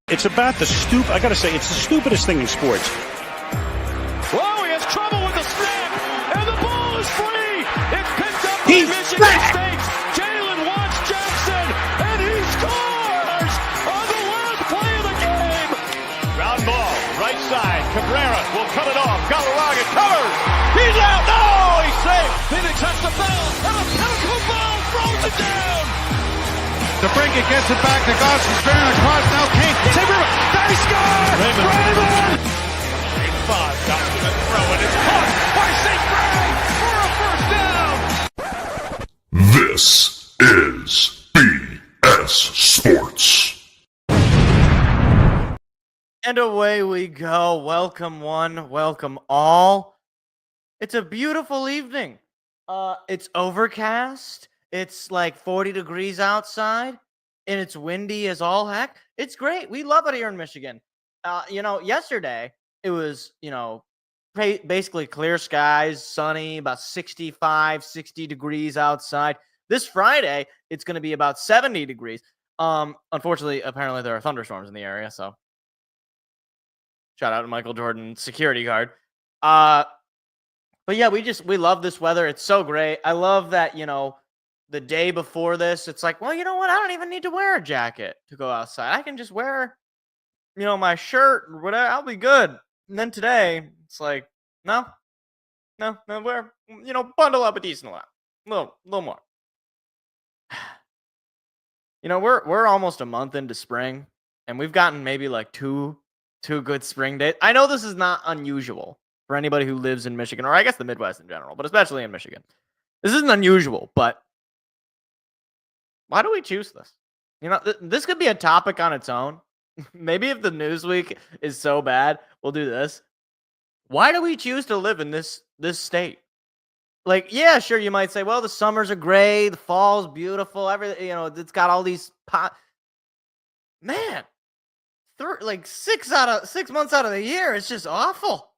It's about the I got to say, it's the stupidest thing in sports. Whoa, he has trouble with the snap, and the ball is free. It's picked up by He's Michigan back. State. Jalen Watts Jackson, and he scores on the last play of the game. Ground ball, right side. Cabrera will cut it off. Galarraga covers. He's out. No, he's safe. Phoenix has the ball, and a pinnacle ball throws it down. DeBrincat gets it back to Gosses, bearing across now. King. Timberman, they score! Raymond! Green five. Johnson to throw it. It's caught By St. Brown for a first down. This is BS Sports. And away we go. Welcome one, welcome all. It's a beautiful evening. It's overcast. It's like 40 degrees outside, and it's windy as all heck. It's great. We love it here in Michigan. Yesterday it was, basically clear skies, sunny, about 65, 60 degrees outside. This Friday, it's going to be about 70 degrees. Unfortunately, apparently there are thunderstorms in the area, so shout out to Michael Jordan, security guard. But yeah, we love this weather. It's so great. I love that, the day before this, it's like, well, you know what? I don't even need to wear a jacket to go outside. I can just wear, my shirt or whatever. I'll be good. And then today, it's like, no, wear, bundle up a decent amount. A little more. We're almost a month into spring, and we've gotten maybe like two good spring days. I know this is not unusual for anybody who lives in Michigan, or I guess the Midwest in general, but especially in Michigan. This isn't unusual, but why do we choose this? This could be a topic on its own. Maybe if the news week is so bad, we'll do this. Why do we choose to live in this state? Like, yeah, sure, you might say, well, the summers are great, the fall's beautiful, everything, it's got all these Man, 6 months out of the year, it's just awful.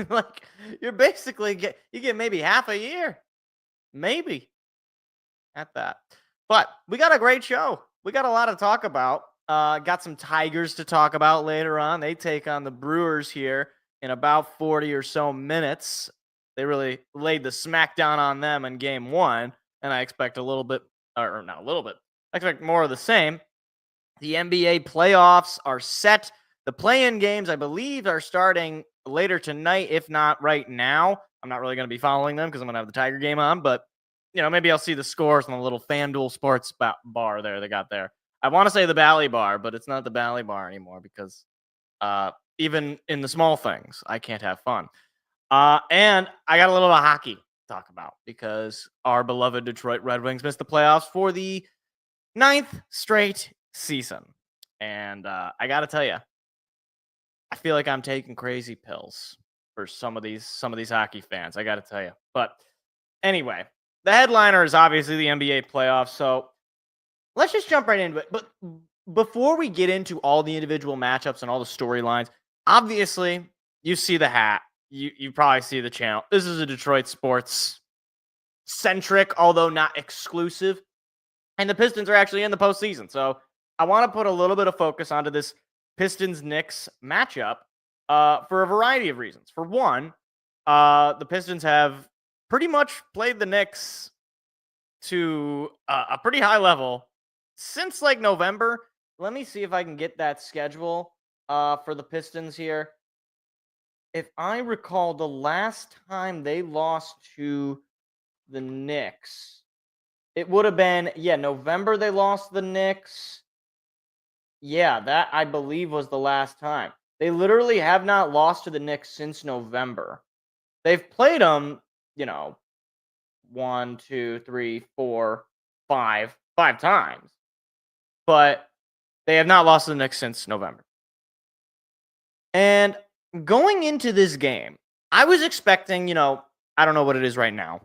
Like, you're basically you get maybe half a year. Maybe. At that. But we got a great show. We got a lot to talk about. Got some Tigers to talk about later on. They take on the Brewers here in about 40 or so minutes. They really laid the smackdown on them in game one, and I expect I expect more of the same. The NBA playoffs are set. The play-in games, I believe, are starting later tonight, if not right now. I'm not really going to be following them because I'm going to have the Tiger game on, but maybe I'll see the scores on the little FanDuel Sports bar there they got there. I want to say the Bally Bar, but it's not the Bally Bar anymore because even in the small things, I can't have fun. And I got a little bit of hockey to talk about because our beloved Detroit Red Wings missed the playoffs for the 9th straight season. And I got to tell you, I feel like I'm taking crazy pills for some of these hockey fans. I got to tell you. But anyway, the headliner is obviously the NBA playoffs, so let's just jump right into it. But before we get into all the individual matchups and all the storylines, obviously, you see the hat. You probably see the channel. This is a Detroit sports centric, although not exclusive. And the Pistons are actually in the postseason. So I want to put a little bit of focus onto this Pistons-Knicks matchup for a variety of reasons. For one, the Pistons have pretty much played the Knicks to a pretty high level since like November. Let me see if I can get that schedule for the Pistons here. If I recall, the last time they lost to the Knicks, it would have been, November they lost the Knicks. Yeah, that I believe was the last time. They literally have not lost to the Knicks since November. They've played them, 1, 2, 3, 4, 5 times. But they have not lost to the Knicks since November. And going into this game, I was expecting, I don't know what it is right now.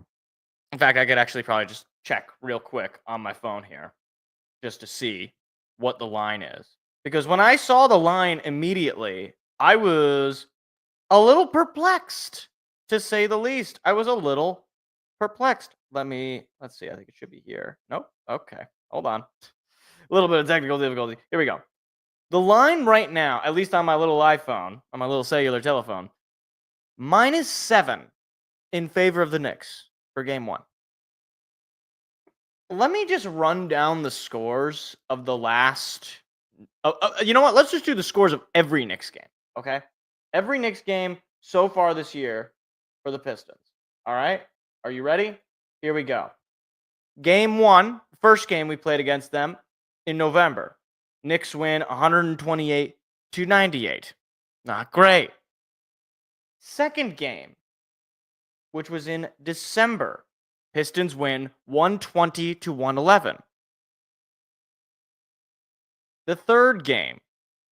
In fact, I could actually probably just check real quick on my phone here just to see what the line is. Because when I saw the line immediately, I was a little perplexed, to say the least. I was a little perplexed. Let's see. I think it should be here. Nope. Okay. Hold on. A little bit of technical difficulty. Here we go. The line right now, at least on my little iPhone, on my little cellular telephone, -7 in favor of the Knicks for game 1. Let me just run down the scores of the last. You know what? Let's just do the scores of every Knicks game, okay? Every Knicks game so far this year for the Pistons. All right? Are you ready? Here we go. Game 1, first game we played against them in November. Knicks win 128-98. Not great. Second game, which was in December. Pistons win 120-111. The third game,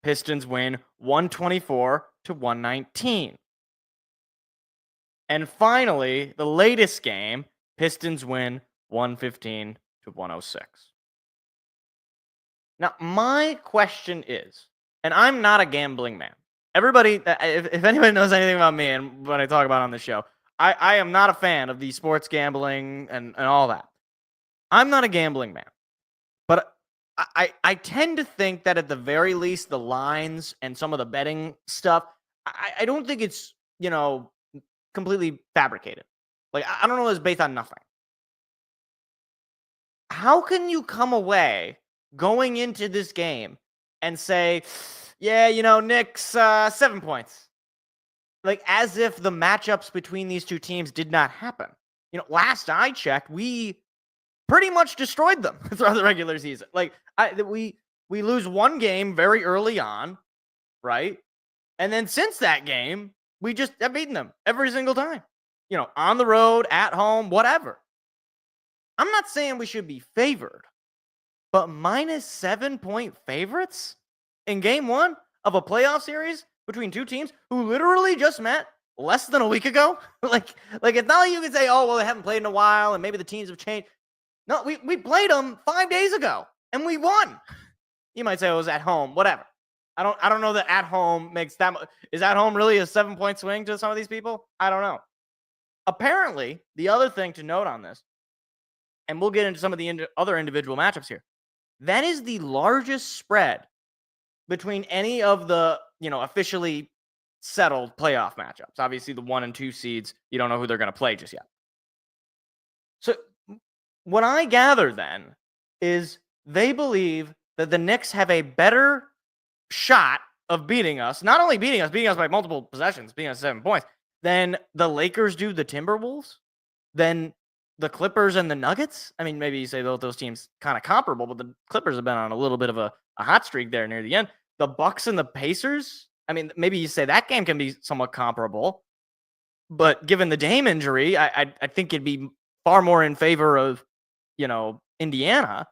Pistons win 124-119. And finally, the latest game, Pistons win 115-106. Now, my question is, and I'm not a gambling man. Everybody, if anybody knows anything about me and what I talk about on the show, I am not a fan of the sports gambling and all that. I'm not a gambling man. But I tend to think that at the very least, the lines and some of the betting stuff, I don't think it's, completely fabricated. Like, I don't know, it's based on nothing. How can you come away going into this game and say, yeah, Knicks, 7 points? Like, as if the matchups between these two teams did not happen. Last I checked, we pretty much destroyed them throughout the regular season. Like, we lose one game very early on, right? And then since that game, we just have beaten them every single time. On the road, at home, whatever. I'm not saying we should be favored, but -7-point favorites in game 1 of a playoff series between two teams who literally just met less than a week ago. like it's not like you can say, oh, well, they haven't played in a while and maybe the teams have changed. No, we played them 5 days ago and we won. You might say it was at home, whatever. I don't know that at home makes that much. Is at home really a 7-point swing to some of these people? I don't know. Apparently, the other thing to note on this, and we'll get into some of the other individual matchups here, that is the largest spread between any of the, officially settled playoff matchups. Obviously, the 1 and 2 seeds, you don't know who they're going to play just yet. So what I gather then is they believe that the Knicks have a better shot of beating us, not only beating us by multiple possessions, beating us 7 points, than the Lakers do the Timberwolves, than the Clippers and the Nuggets. I mean, maybe you say those teams kind of comparable, but the Clippers have been on a little bit of a hot streak there near the end. The Bucks and the Pacers, I mean, maybe you say that game can be somewhat comparable, but given the Dame injury, I think it'd be far more in favor of, Indiana.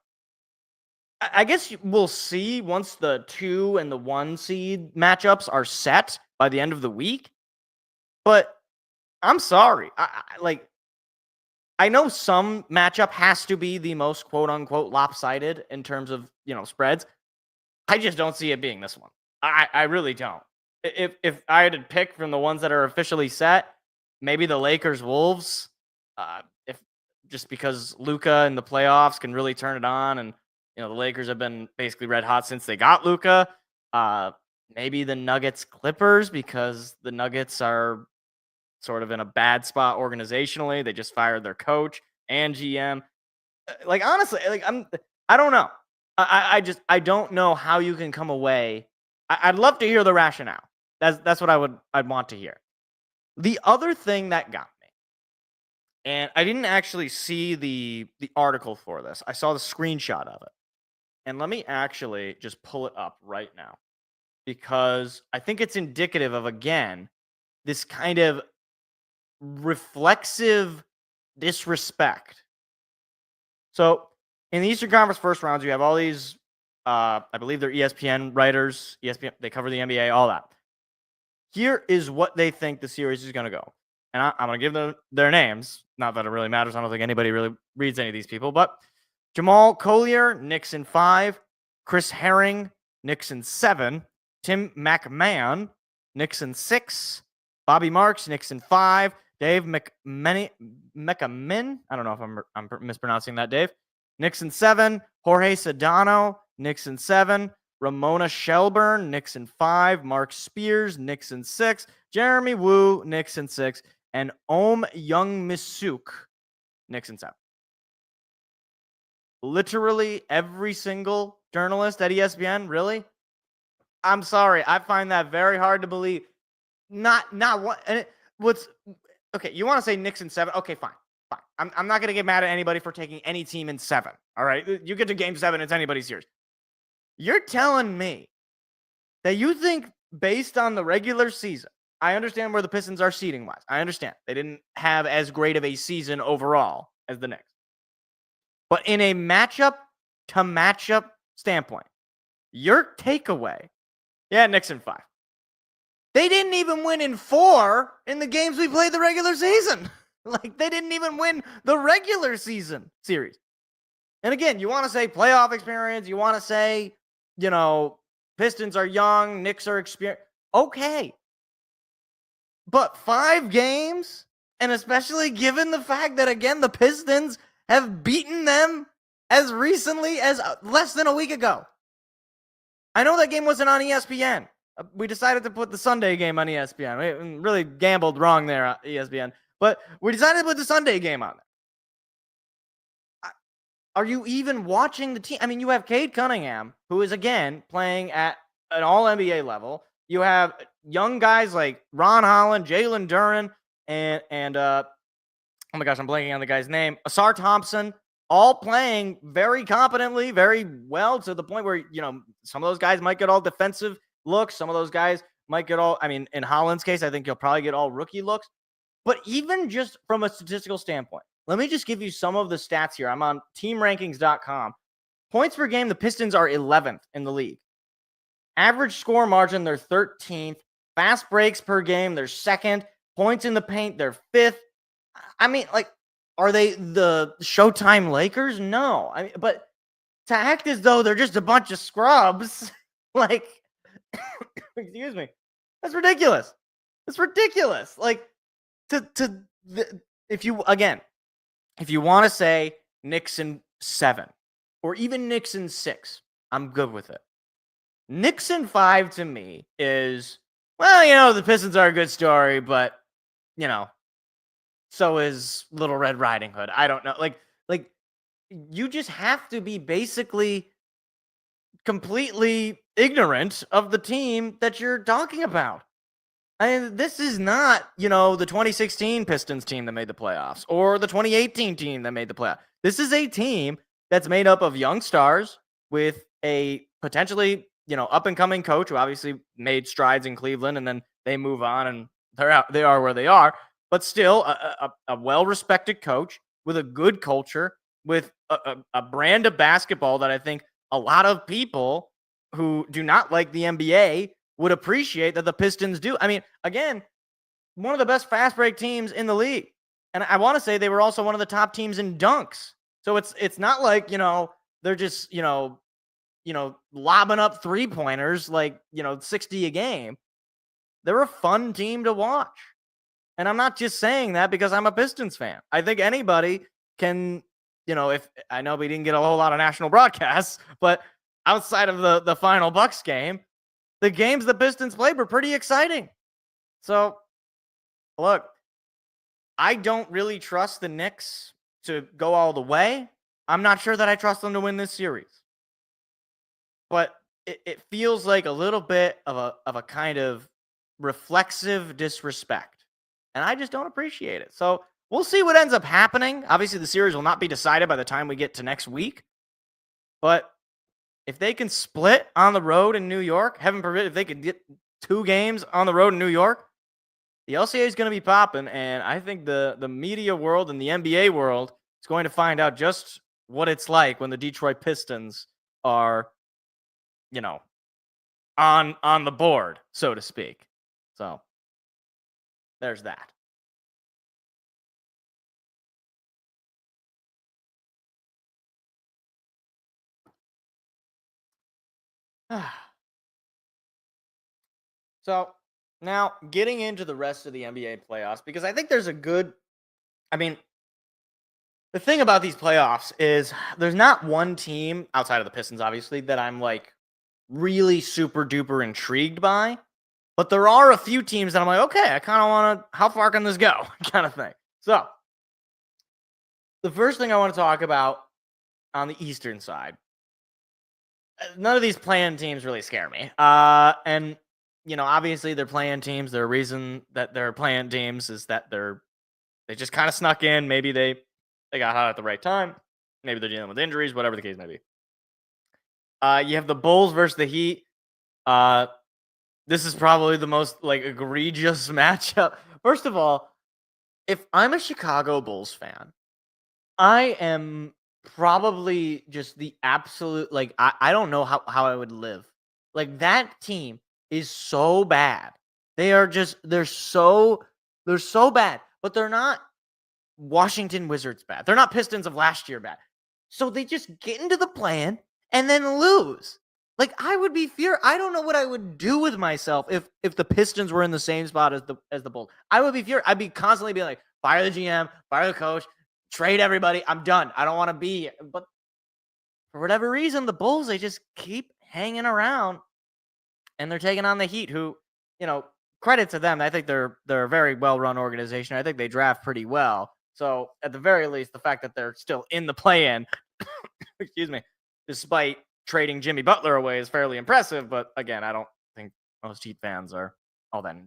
I guess we'll see once the 2 and the 1 seed matchups are set by the end of the week. But I'm sorry. I know some matchup has to be the most quote unquote lopsided in terms of, spreads. I just don't see it being this one. I really don't. If I had to pick from the ones that are officially set, maybe the Lakers Wolves, if just because Luka in the playoffs can really turn it on, and the Lakers have been basically red hot since they got Luka. Maybe the Nuggets Clippers, because the Nuggets are sort of in a bad spot organizationally. They just fired their coach and GM. Honestly, I don't know. I don't know how you can come away. I'd love to hear the rationale. That's what I'd want to hear. The other thing that got me, and I didn't actually see the article for this. I saw the screenshot of it. And let me actually just pull it up right now, because I think it's indicative of, again, this kind of reflexive disrespect. So in the Eastern Conference first rounds, you have all these, I believe they're ESPN writers. ESPN, they cover the NBA, all that. Here is what they think the series is going to go. And I'm going to give them their names. Not that it really matters. I don't think anybody really reads any of these people. But Jamal Collier, Knicks in 5. Chris Herring, Knicks in 7. Tim McMahon, Knicks in 6. Bobby Marks, Knicks in 5. Dave McMenamin, I don't know if I'm mispronouncing that, Dave. Knicks in 7. Jorge Sedano, Knicks in 7. Ramona Shelburne, Knicks in 5. Mark Spears, Knicks in 6. Jeremy Wu, Knicks in 6. And Om Young-Misuk, Knicks in 7. Literally every single journalist at ESPN, really? I'm sorry. I find that very hard to believe. Not one. And okay? You want to say Knicks in 7? Okay, fine. I'm not going to get mad at anybody for taking any team in 7. All right, you get to Game 7, it's anybody's series. You're telling me that you think, based on the regular season, I understand where the Pistons are seeding wise. I understand they didn't have as great of a season overall as the Knicks, but in a matchup to matchup standpoint, your takeaway, yeah, Knicks in 5. They didn't even win in 4 in the games we played the regular season. Like, they didn't even win the regular season series. And again, you want to say playoff experience. You want to say, Pistons are young, Knicks are experienced. Okay. But 5 games, and especially given the fact that, again, the Pistons have beaten them as recently as less than a week ago. I know that game wasn't on ESPN. We decided to put the Sunday game on ESPN. We really gambled wrong there, ESPN. But we decided to put the Sunday game on there. Are you even watching the team? I mean, you have Cade Cunningham, who is, again, playing at an all-NBA level. You have young guys like Ron Holland, Jalen Duren, and oh my gosh, I'm blanking on the guy's name, Asar Thompson, all playing very competently, very well, to the point where, some of those guys might get all defensive looks. Some of those guys might get in Holland's case, I think he'll probably get all rookie looks. But even just from a statistical standpoint, let me just give you some of the stats here. I'm on teamrankings.com. Points per game, the Pistons are 11th in the league. Average score margin, they're 13th. Fast breaks per game, they're 2nd. Points in the paint, they're 5th. I mean, are they the Showtime Lakers? No. But to act as though they're just a bunch of scrubs, excuse me, that's ridiculous. It's ridiculous. If you want to say Knicks in 7 or even Knicks in 6, I'm good with it. Knicks in 5 to me is, the Pistons are a good story, but, so is Little Red Riding Hood. I don't know. You just have to be basically completely ignorant of the team that you're talking about. This is not, the 2016 Pistons team that made the playoffs or the 2018 team that made the playoffs. This is a team that's made up of young stars with a potentially, up-and-coming coach who obviously made strides in Cleveland, and then they move on and they are where they are. But still, a well-respected coach with a good culture, with a brand of basketball that I think a lot of people who do not like the NBA would appreciate that the Pistons do. I mean, again, one of the best fast break teams in the league. And I want to say they were also one of the top teams in dunks. So it's not like, they're just, lobbing up 3-pointers 60 a game. They're a fun team to watch. And I'm not just saying that because I'm a Pistons fan. I think anybody can, if I know we didn't get a whole lot of national broadcasts, but outside of the final Bucks game, the games the Pistons played were pretty exciting. So, look, I don't really trust the Knicks to go all the way. I'm not sure that I trust them to win this series. But it feels like a little bit of a kind of reflexive disrespect. And I just don't appreciate it. So, we'll see what ends up happening. Obviously, the series will not be decided by the time we get to next week. But if they can split on the road in New York, heaven forbid, if they could get 2 games on the road in New York, the LCA is going to be popping. And I think the media world and the NBA world is going to find out just what it's like when the Detroit Pistons are, on the board, so to speak. So there's that. So now getting into the rest of the NBA playoffs, because I think there's the thing about these playoffs is there's not one team outside of the Pistons, obviously, that I'm really super duper intrigued by. But there are a few teams that I'm like, okay, I kind of want to, how far can this go? kind of thing. So, the first thing I want to talk about on the Eastern side, none of these play-in teams really scare me. And, obviously they're play-in teams. The reason that they're play-in teams is that they just kind of snuck in. Maybe they got hot at the right time. Maybe they're dealing with injuries, whatever the case may be. You have the Bulls versus the Heat. This is probably the most egregious matchup. First of all, if I'm a Chicago Bulls fan, I am probably just the absolute I don't know how I would live. That team is so bad. They're so bad, but they're not Washington Wizards bad. They're not Pistons of last year bad. So they just get into the plan and then lose. I would be I don't know what I would do with myself if the Pistons were in the same spot as the Bulls. I would be furious. I'd be constantly being like, fire the GM, fire the coach, trade everybody. I'm done. I don't want to be here. But for whatever reason, the Bulls, they just keep hanging around, and they're taking on the Heat, who, credit to them. I think they're a very well-run organization. I think they draft pretty well. So at the very least, the fact that they're still in the play-in, excuse me, despite trading Jimmy Butler away is fairly impressive. But again, I don't think most Heat fans are all that,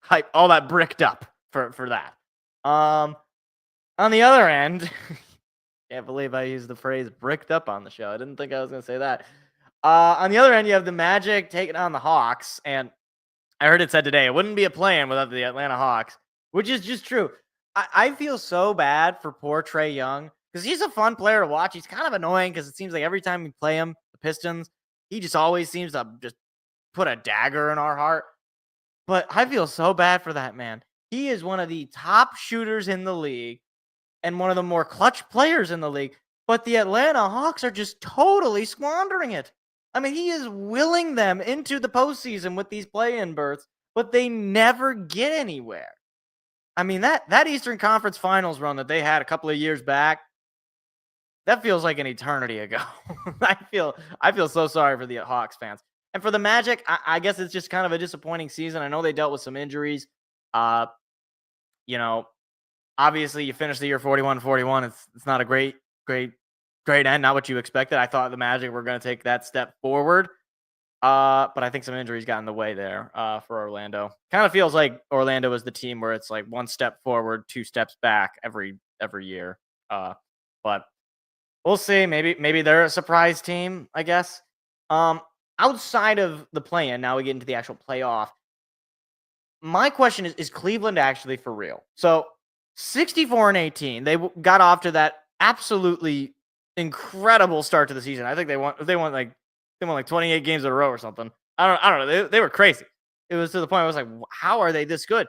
hype, all that bricked up for that. On the other end, can't believe I used the phrase bricked up on the show. I didn't think I was going to say that. On the other end, you have the Magic taking on the Hawks. And I heard it said today, it wouldn't be a play-in without the Atlanta Hawks, which is just true. I feel so bad for poor Trae Young because he's a fun player to watch. He's kind of annoying because it seems like every time we play him, the Pistons, he just always seems to just put a dagger in our heart. But I feel so bad for that man. He is one of the top shooters in the league and one of the more clutch players in the league. But the Atlanta Hawks are just totally squandering it. I mean, he is willing them into the postseason with these play-in berths, but they never get anywhere. I mean, that Eastern Conference Finals run that they had a couple of years back, that feels like an eternity ago. I feel so sorry for the Hawks fans. And for the Magic, I guess it's just kind of a disappointing season. I know they dealt with some injuries. Obviously you finish the year 41-41. It's not a great end, not what you expected. I thought the Magic were going to take that step forward. But I think some injuries got in the way there for Orlando. Kind of feels like Orlando is the team where it's like one step forward, two steps back every year. But we'll see. Maybe they're a surprise team, I guess. Outside of the play-in, now we get into the actual playoff. My question is Cleveland actually for real? So 64-18, they got off to that absolutely incredible start to the season. I think they won like 28 games in a row or something. I don't know. They were crazy. It was to the point I was like, how are they this good?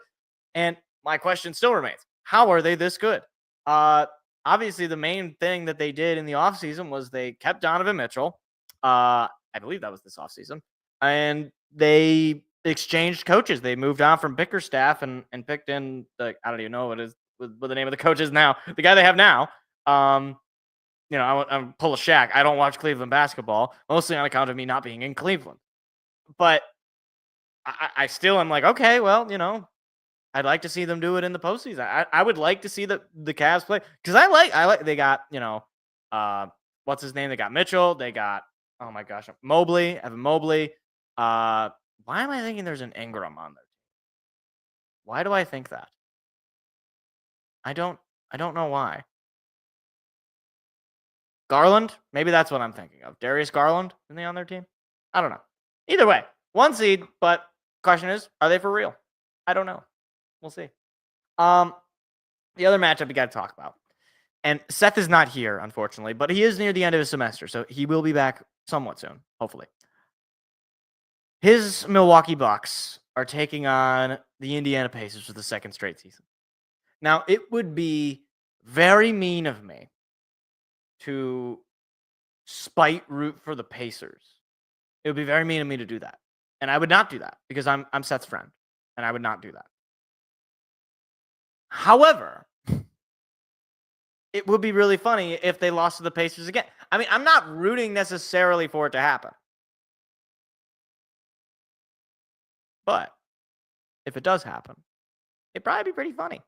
And my question still remains, how are they this good? Obviously the main thing that they did in the offseason was they kept Donovan Mitchell. I believe that was this offseason. And they exchanged coaches. They moved on from Bickerstaff and picked in I don't even know what the name of the coach is now. The guy they have now. I'm pull a Shaq. I don't watch Cleveland basketball, mostly on account of me not being in Cleveland. But I still am like, okay, well, I'd like to see them do it in the postseason. I would like to see the Cavs play because I like they got what's his name? They got Mitchell. They got Evan Mobley. Why am I thinking there's an Ingram on there? Why do I think that? I don't know why. Garland? Maybe that's what I'm thinking of. Darius Garland? Isn't he on their team? I don't know. Either way, one seed, but question is, are they for real? I don't know. We'll see. The other matchup we got to talk about. And Seth is not here, unfortunately, but he is near the end of his semester, so he will be back somewhat soon, hopefully. His Milwaukee Bucks are taking on the Indiana Pacers for the second straight season. Now, it would be very mean of me to spite root for the Pacers. It would be very mean of me to do that. And I would not do that because I'm Seth's friend, and I would not do that. However, it would be really funny if they lost to the Pacers again. I mean, I'm not rooting necessarily for it to happen. But if it does happen, it'd probably be pretty funny.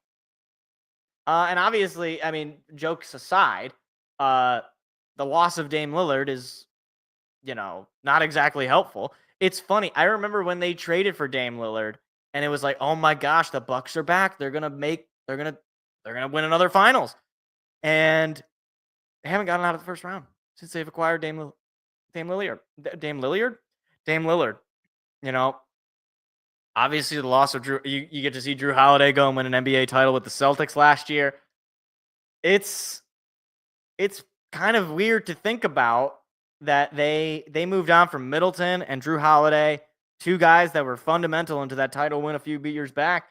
And obviously, I mean, jokes aside, the loss of Dame Lillard is, not exactly helpful. It's funny. I remember when they traded for Dame Lillard, and it was like, oh my gosh, the Bucks are back. They're gonna win another finals, and they haven't gotten out of the first round since they've acquired Dame Lillard. Dame Lillard. Dame Lillard. Obviously the loss of Drew. You get to see Drew Holiday go and win an NBA title with the Celtics last year. It's kind of weird to think about that they moved on from Middleton and Drew Holiday, two guys that were fundamental into that title win a few years back.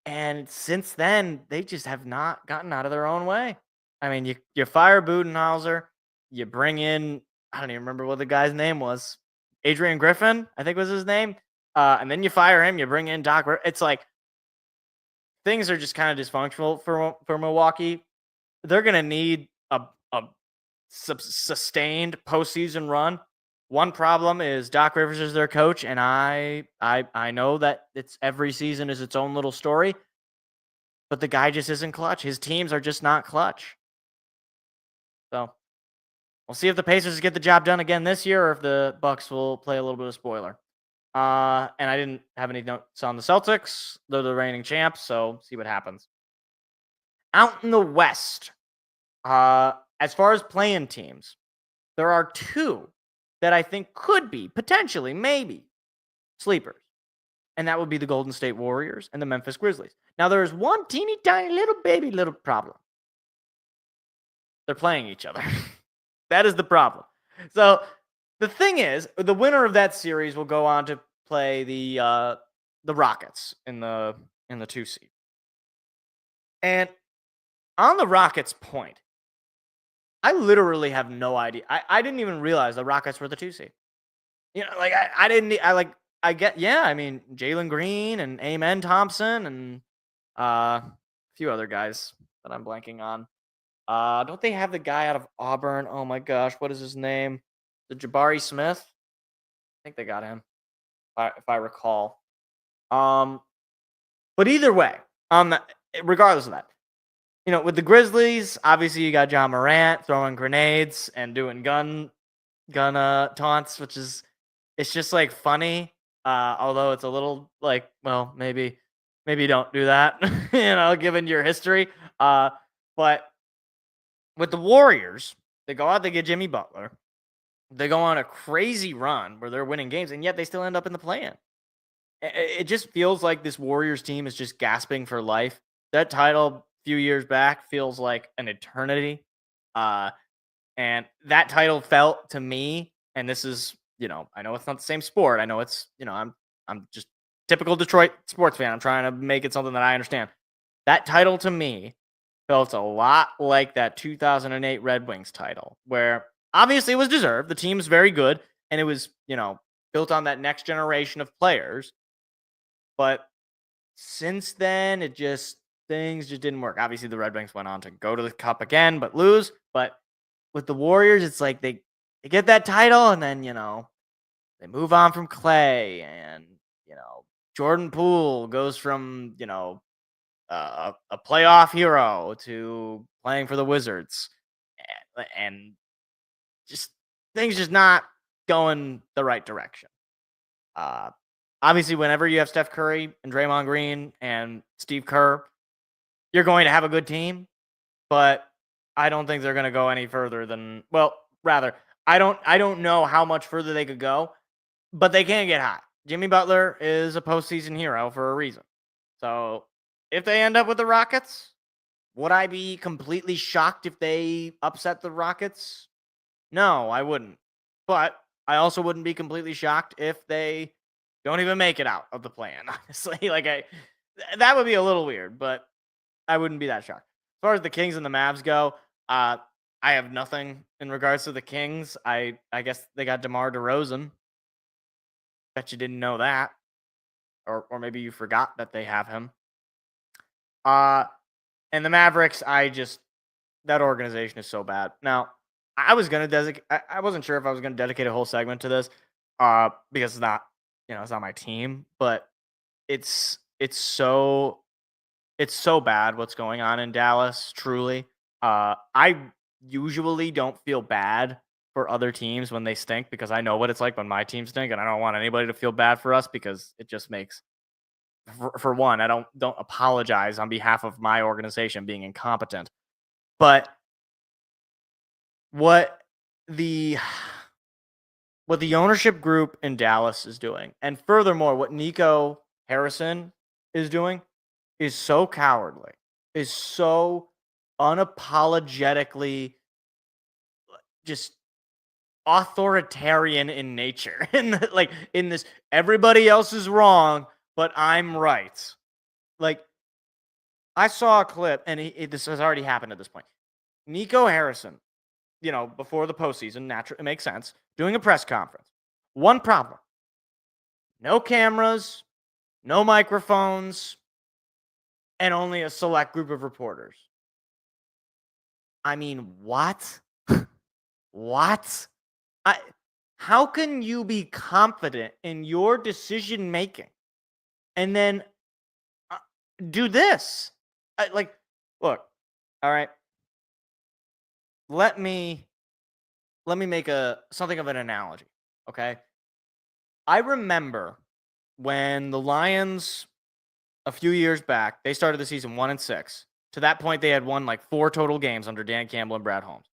And since then, they just have not gotten out of their own way. I mean, you fire Budenholzer, you bring in, I don't even remember what the guy's name was. Adrian Griffin, I think was his name. And then you fire him, you bring in Doc. It's like things are just kind of dysfunctional for Milwaukee. They're going to need a sustained postseason run. One problem is Doc Rivers is their coach, and I know that it's every season is its own little story, but the guy just isn't clutch. His teams are just not clutch. So we'll see if the Pacers get the job done again this year, or if the Bucks will play a little bit of spoiler. And I didn't have any notes on the Celtics. They're the reigning champs, so see what happens. Out in the West, as far as playing teams, there are two that I think could be, potentially, maybe, sleepers. And that would be the Golden State Warriors and the Memphis Grizzlies. Now, there's one teeny tiny little problem. They're playing each other. That is the problem. So, the thing is, the winner of that series will go on to play the Rockets in the 2 seed. And on the Rockets' point, I literally have no idea. I didn't even realize the Rockets were the 2 seed. I didn't. I mean, Jalen Green and Amen Thompson and a few other guys that I'm blanking on. Don't they have the guy out of Auburn? Oh my gosh, what is his name? The Jabari Smith? I think they got him, if I recall. But either way, regardless of that, with the Grizzlies, obviously you got John Morant throwing grenades and doing gun taunts, which is, it's just like funny. Although it's a little like, well, maybe don't do that, given your history. But with the Warriors, they go out, they get Jimmy Butler. They go on a crazy run where they're winning games, and yet they still end up in the play-in. It just feels like this Warriors team is just gasping for life. That title a few years back feels like an eternity. And that title felt to me, and this is, I know it's not the same sport. I know it's, I'm just typical Detroit sports fan. I'm trying to make it something that I understand. That title to me felt a lot like that 2008 Red Wings title, where obviously it was deserved. The team's very good, and it was, built on that next generation of players. But since then, things just didn't work. Obviously, the Red Wings went on to go to the Cup again, but lose. But with the Warriors, it's like they get that title, and then, they move on from Clay, and, Jordan Poole goes from, a playoff hero to playing for the Wizards, and just things just not going the right direction. Obviously, whenever you have Steph Curry and Draymond Green and Steve Kerr, you're going to have a good team, but I don't think they're going to go any further than, well, rather, I don't know how much further they could go, but they can get hot. Jimmy Butler is a postseason hero for a reason. So if they end up with the Rockets, would I be completely shocked if they upset the Rockets? No, I wouldn't. But I also wouldn't be completely shocked if they don't even make it out of the plan. Honestly, that would be a little weird, but I wouldn't be that shocked. As far as the Kings and the Mavs go, I have nothing in regards to the Kings. I guess they got DeMar DeRozan. Bet you didn't know that, or maybe you forgot that they have him. And the Mavericks, that organization is so bad. Now, I was gonna dedicate. I wasn't sure if I was gonna dedicate a whole segment to this, because it's not, it's not my team. But it's it's so it's so bad what's going on in Dallas. Truly, I usually don't feel bad for other teams when they stink because I know what it's like when my team stink, and I don't want anybody to feel bad for us because it just makes. For one, I don't apologize on behalf of my organization being incompetent, but what the what the ownership group in Dallas is doing, and furthermore, what Nico Harrison is doing is so cowardly, is so unapologetically just authoritarian in nature. In this, everybody else is wrong, but I'm right. Like, I saw a clip, and this has already happened at this point. Nico Harrison, before the postseason, naturally, it makes sense, doing a press conference. One problem: no cameras, no microphones, and only a select group of reporters. I mean, what? What? How can you be confident in your decision making and then do this? Look, all right. Let me make something of an analogy, okay? I remember when the Lions a few years back, they started the season 1-6. To that point, they had won like 4 total games under Dan Campbell and Brad Holmes.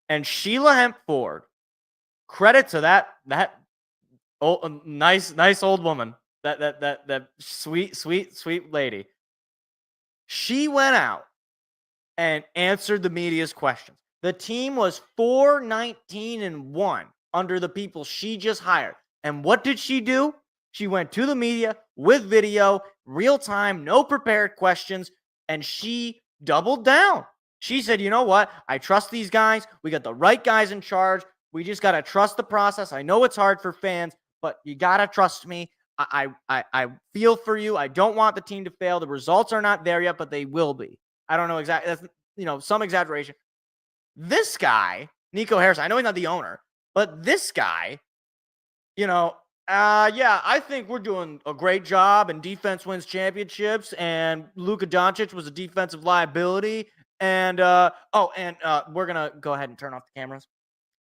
And Sheila Hemp Ford, credit to that old, nice old woman, that sweet lady. She went out and answered the media's questions. The team was 4-19-1 under the people she just hired. And what did she do? She went to the media with video, real time, no prepared questions, and she doubled down. She said, you know what? I trust these guys. We got the right guys in charge. We just got to trust the process. I know it's hard for fans, but you got to trust me. I feel for you. I don't want the team to fail. The results are not there yet, but they will be. I don't know exactly. That's, some exaggeration. This guy, Nico Harrison, I know he's not the owner, but this guy, yeah, I think we're doing a great job and defense wins championships and Luka Doncic was a defensive liability. And, we're going to go ahead and turn off the cameras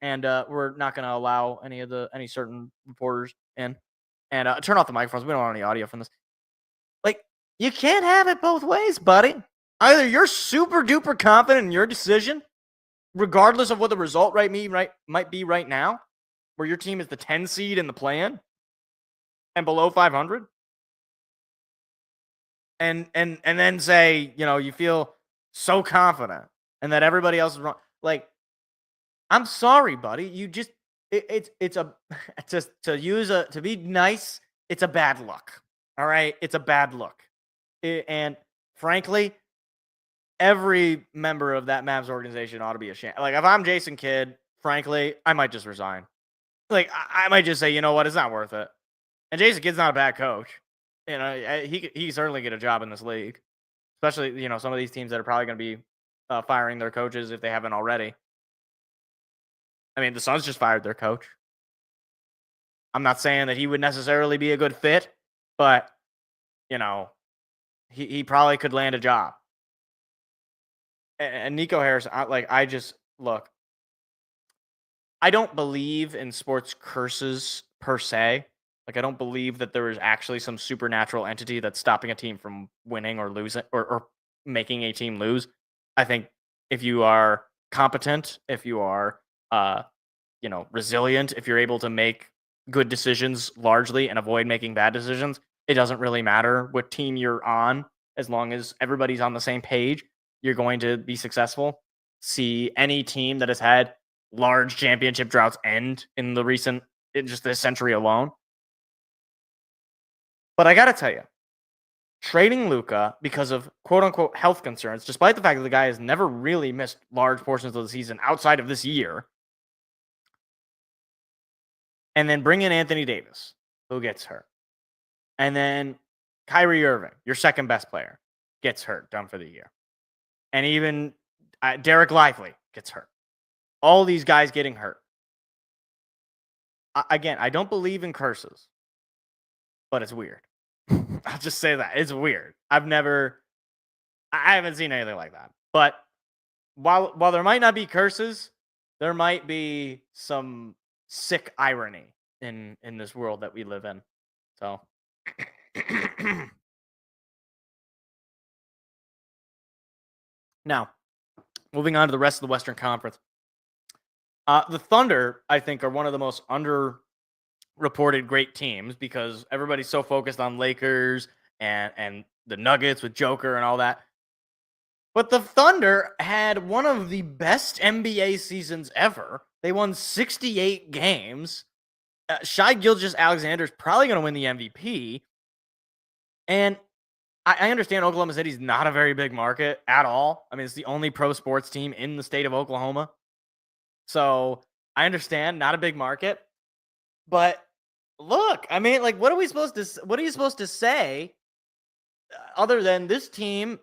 and, we're not going to allow any certain reporters in and, turn off the microphones. We don't want any audio from this. Like, you can't have it both ways, buddy. Either you're super duper confident in your decision, regardless of what the result might be right now, where your team is the 10 seed in the play-in and below 500, and then say, you feel so confident and that everybody else is wrong. Like, I'm sorry, buddy. You just to be nice, it's a bad look. All right, it's a bad look. And frankly, every member of that Mavs organization ought to be ashamed. Like, if I'm Jason Kidd, frankly, I might just resign. Like, I might just say, you know what, it's not worth it. And Jason Kidd's not a bad coach. He can certainly get a job in this league, especially some of these teams that are probably going to be firing their coaches if they haven't already. I mean, the Suns just fired their coach. I'm not saying that he would necessarily be a good fit, but he probably could land a job. And Nico Harris, look, I don't believe in sports curses per se. Like, I don't believe that there is actually some supernatural entity that's stopping a team from winning or losing or making a team lose. I think if you are competent, if you are, resilient, if you're able to make good decisions largely and avoid making bad decisions, it doesn't really matter what team you're on. As long as everybody's on the same page, you're going to be successful. See any team that has had large championship droughts end in just this century alone. But I got to tell you, trading Luka because of quote-unquote health concerns, despite the fact that the guy has never really missed large portions of the season outside of this year, and then bring in Anthony Davis, who gets hurt. And then Kyrie Irving, your second best player, gets hurt, done for the year. And even Derek Lively gets hurt. all these guys getting hurt. Again, I don't believe in curses, but it's weird. I'll just say that. It's weird. I haven't seen anything like that. But while there might not be curses, there might be some sick irony in this world that we live in. So now, moving on to the rest of the Western Conference. The Thunder, I think, are one of the most underreported great teams because everybody's so focused on Lakers and the Nuggets with Joker and all that. But the Thunder had one of the best NBA seasons ever. They won 68 games. Shai Gilgeous-Alexander is probably going to win the MVP. And I understand Oklahoma City's not a very big market at all. I mean, it's the only pro sports team in the state of Oklahoma. So I understand, not a big market. But look, I mean, like, what are you supposed to say other than this team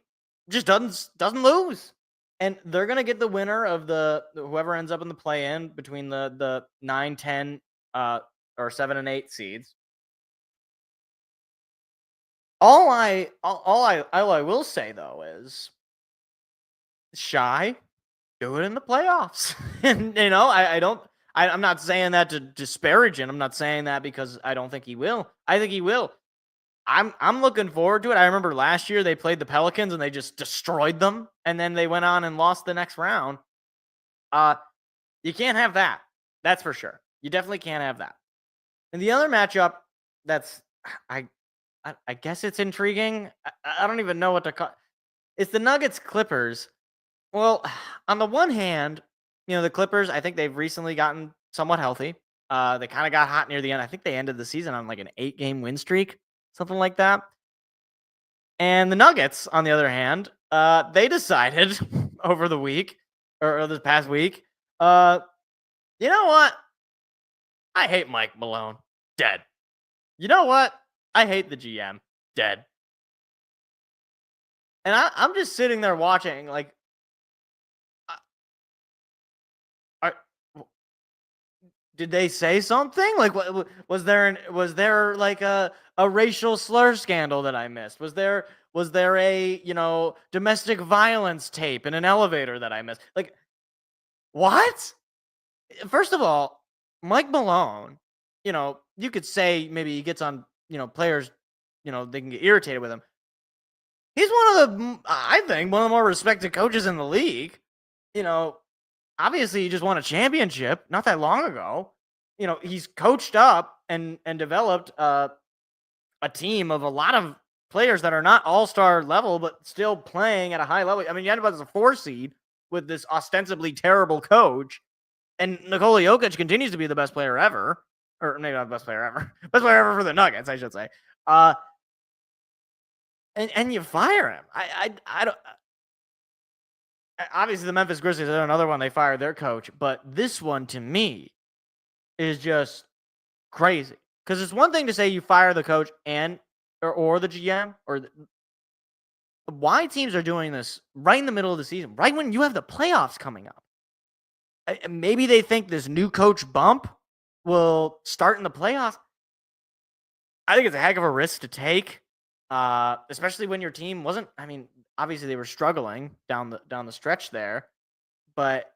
just doesn't lose? And they're going to get the winner of whoever ends up in the play-in between the 9, 10, or 7 and 8 seeds. All I will say though is Shai, do it in the playoffs. And I'm not saying that to disparage him. I'm not saying that because I don't think he will. I think he will. I'm looking forward to it. I remember last year they played the Pelicans and they just destroyed them, and then they went on and lost the next round. You can't have that. That's for sure. You definitely can't have that. And the other matchup that's I guess it's intriguing. I don't even know what to call. It's the Nuggets Clippers. Well, on the one hand, the Clippers, I think they've recently gotten somewhat healthy. They kind of got hot near the end. I think they ended the season on like an 8-game win streak, something like that. And the Nuggets, on the other hand, they decided over the week or this past week, you know what? I hate Mike Malone. Dead. You know what? I hate the GM. Dead. And I'm just sitting there watching, like, did they say something? Like, was there like a racial slur scandal that I missed? Was there a domestic violence tape in an elevator that I missed? Like, what? First of all, Mike Malone, you could say maybe he gets on, players, they can get irritated with him. He's I think, one of the more respected coaches in the league. Obviously he just won a championship not that long ago. He's coached up and developed a team of a lot of players that are not all-star level, but still playing at a high level. I mean, you had about as a 4 seed with this ostensibly terrible coach, and Nikola Jokic continues to be the best player ever. Or maybe not the best player ever. Best player ever for the Nuggets, I should say. And you fire him. I don't. Obviously, the Memphis Grizzlies are another one. They fired their coach. But this one, to me, is just crazy. Because it's one thing to say you fire the coach or the GM. Why teams are doing this right in the middle of the season, right when you have the playoffs coming up. Maybe they think this new coach bump will start in the playoffs. I think it's a heck of a risk to take, especially when your team wasn't. I mean, obviously they were struggling down the stretch there, but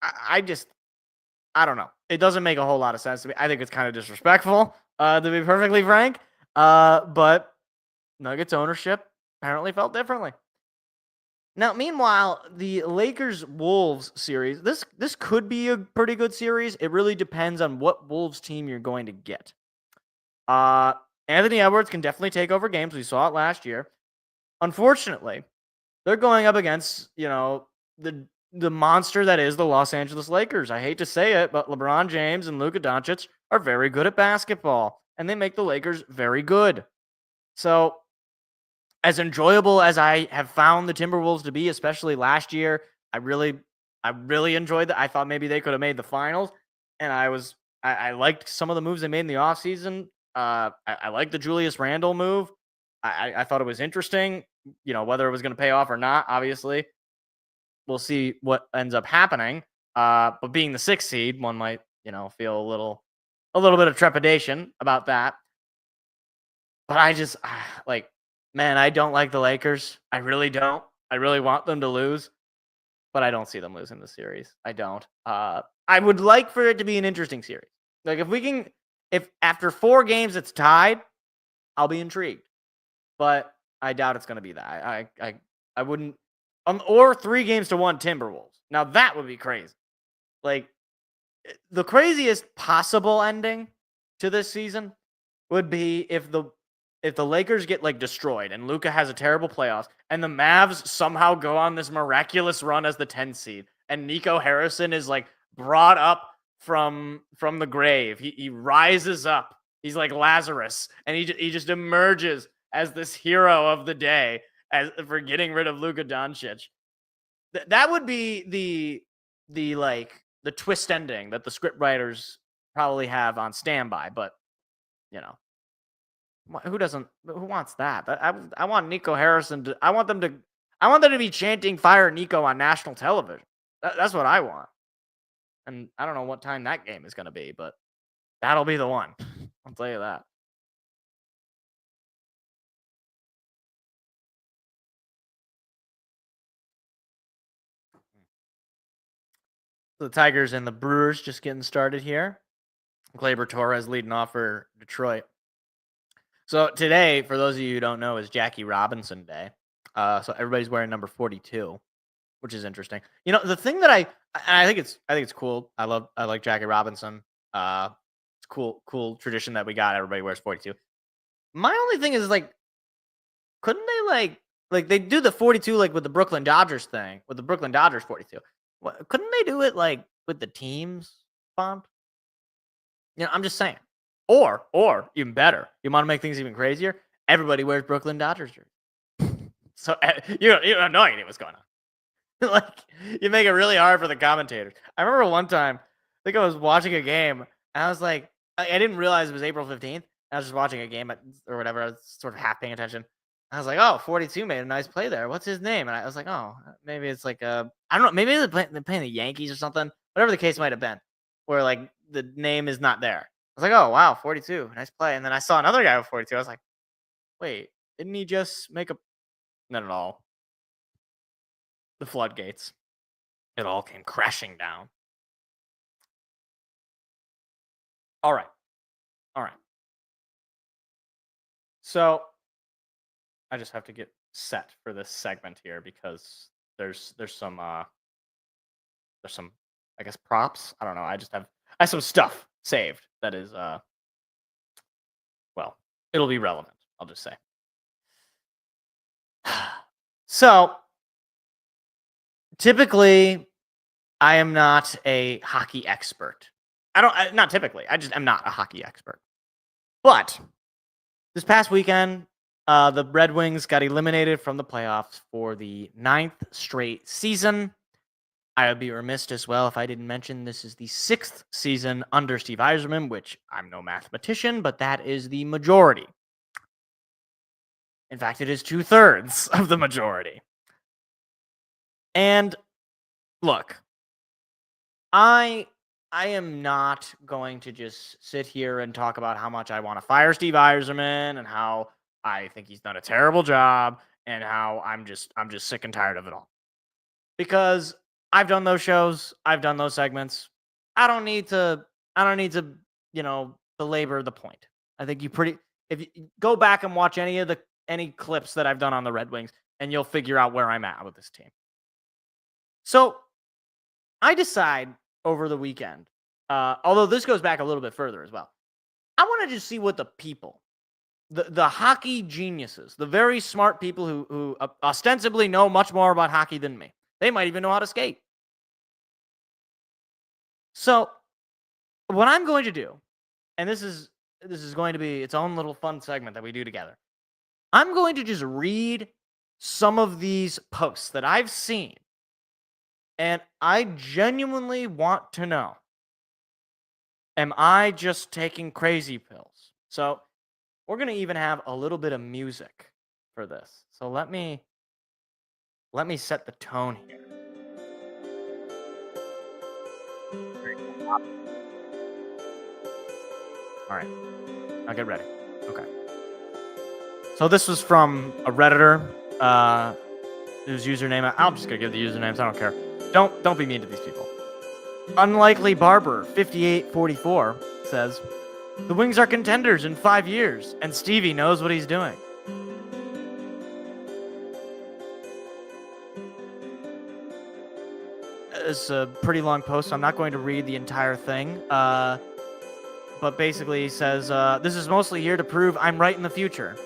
I don't know. It doesn't make a whole lot of sense to me. I think it's kind of disrespectful, to be perfectly frank. But Nuggets ownership apparently felt differently. Now, meanwhile, the Lakers-Wolves series, this could be a pretty good series. It really depends on what Wolves team you're going to get. Anthony Edwards can definitely take over games. We saw it last year. Unfortunately, they're going up against, the monster that is the Los Angeles Lakers. I hate to say it, but LeBron James and Luka Doncic are very good at basketball, and they make the Lakers very good. So, as enjoyable as I have found the Timberwolves to be, especially last year, I really enjoyed that. I thought maybe they could have made the finals, and I liked some of the moves they made in the offseason. I liked the Julius Randle move. I thought it was interesting, whether it was going to pay off or not. Obviously, we'll see what ends up happening. But being the 6th seed, one might, feel a little bit of trepidation about that. But I just man, I don't like the Lakers. I really don't. I really want them to lose, but I don't see them losing the series. I don't. I would like for it to be an interesting series. Like if after 4 games it's tied, I'll be intrigued. But I doubt it's going to be that. I wouldn't. Or 3 games to 1 Timberwolves. Now that would be crazy. Like the craziest possible ending to this season would be if the Lakers get like destroyed and Luka has a terrible playoffs and the Mavs somehow go on this miraculous run as the 10 seed and Nico Harrison is like brought up from the grave. He rises up. He's like Lazarus and he just emerges as this hero of the day for getting rid of Luka Doncic. That would be the twist ending that the script writers probably have on standby, but who wants that? I want Nico Harrison to I want them to be chanting "Fire Nico" on national television. That's what I want. And I don't know what time that game is going to be, but that'll be the one. I'll tell you that. So the Tigers and the Brewers just getting started here. Gleyber Torres leading off for Detroit. So today, for those of you who don't know, is Jackie Robinson Day. So everybody's wearing number 42, which is interesting. The thing that I think it's cool. I like Jackie Robinson. It's cool tradition that we got. Everybody wears 42. My only thing is couldn't they like they do the 42 like with the Brooklyn Dodgers thing with the Brooklyn Dodgers 42? Couldn't they do it like with the team's font? I'm just saying. Or even better, you want to make things even crazier? Everybody wears Brooklyn Dodgers jersey. So you have no idea what's going on. You make it really hard for the commentators. I remember one time, I think I was watching a game, and I was like, I didn't realize it was April 15th. I was just watching a game or whatever. I was sort of half paying attention. I was like, oh, 42 made a nice play there. What's his name? And I was like, oh, maybe it's I don't know. Maybe they're playing the Yankees or something. Whatever the case might have been, where the name is not there. I was like, oh, wow, 42. Nice play. And then I saw another guy with 42. I was like, wait, didn't he just make a... Not at all. The floodgates. It all came crashing down. All right. So I just have to get set for this segment here because there's some I guess props. I don't know. I have some stuff saved that is it'll be relevant, I'll just say. So typically I am not a hockey expert. Not typically. I just am not a hockey expert. But this past weekend, the Red Wings got eliminated from the playoffs for the 9th straight season. I would be remiss as well if I didn't mention this is the 6th season under Steve Yzerman, which I'm no mathematician, but that is the majority. In fact, it is 2/3 of the majority. And look, I am not going to just sit here and talk about how much I want to fire Steve Yzerman and how I think he's done a terrible job and how I'm just sick and tired of it all. Because I've done those shows, I've done those segments. I don't need to, belabor the point. I think if you go back and watch any clips that I've done on the Red Wings, and you'll figure out where I'm at with this team. So I decide over the weekend, although this goes back a little bit further as well, I want to just see what the people, the hockey geniuses, the very smart people who ostensibly know much more about hockey than me. They might even know how to skate. So what I'm going to do, and this is going to be its own little fun segment that we do together. I'm going to just read some of these posts that I've seen, and I genuinely want to know, am I just taking crazy pills? So we're going to even have a little bit of music for this. So let me set the tone here. All right. Now get ready. Okay. So this was from a Redditor. Whose username? I'm just gonna give the usernames. I don't care. Don't be mean to these people. Unlikely Barber 5844 says, "The Wings are contenders in 5 years, and Stevie knows what he's doing." It's a pretty long post, so I'm not going to read the entire thing. But basically he says, "This is mostly here to prove I'm right in the future."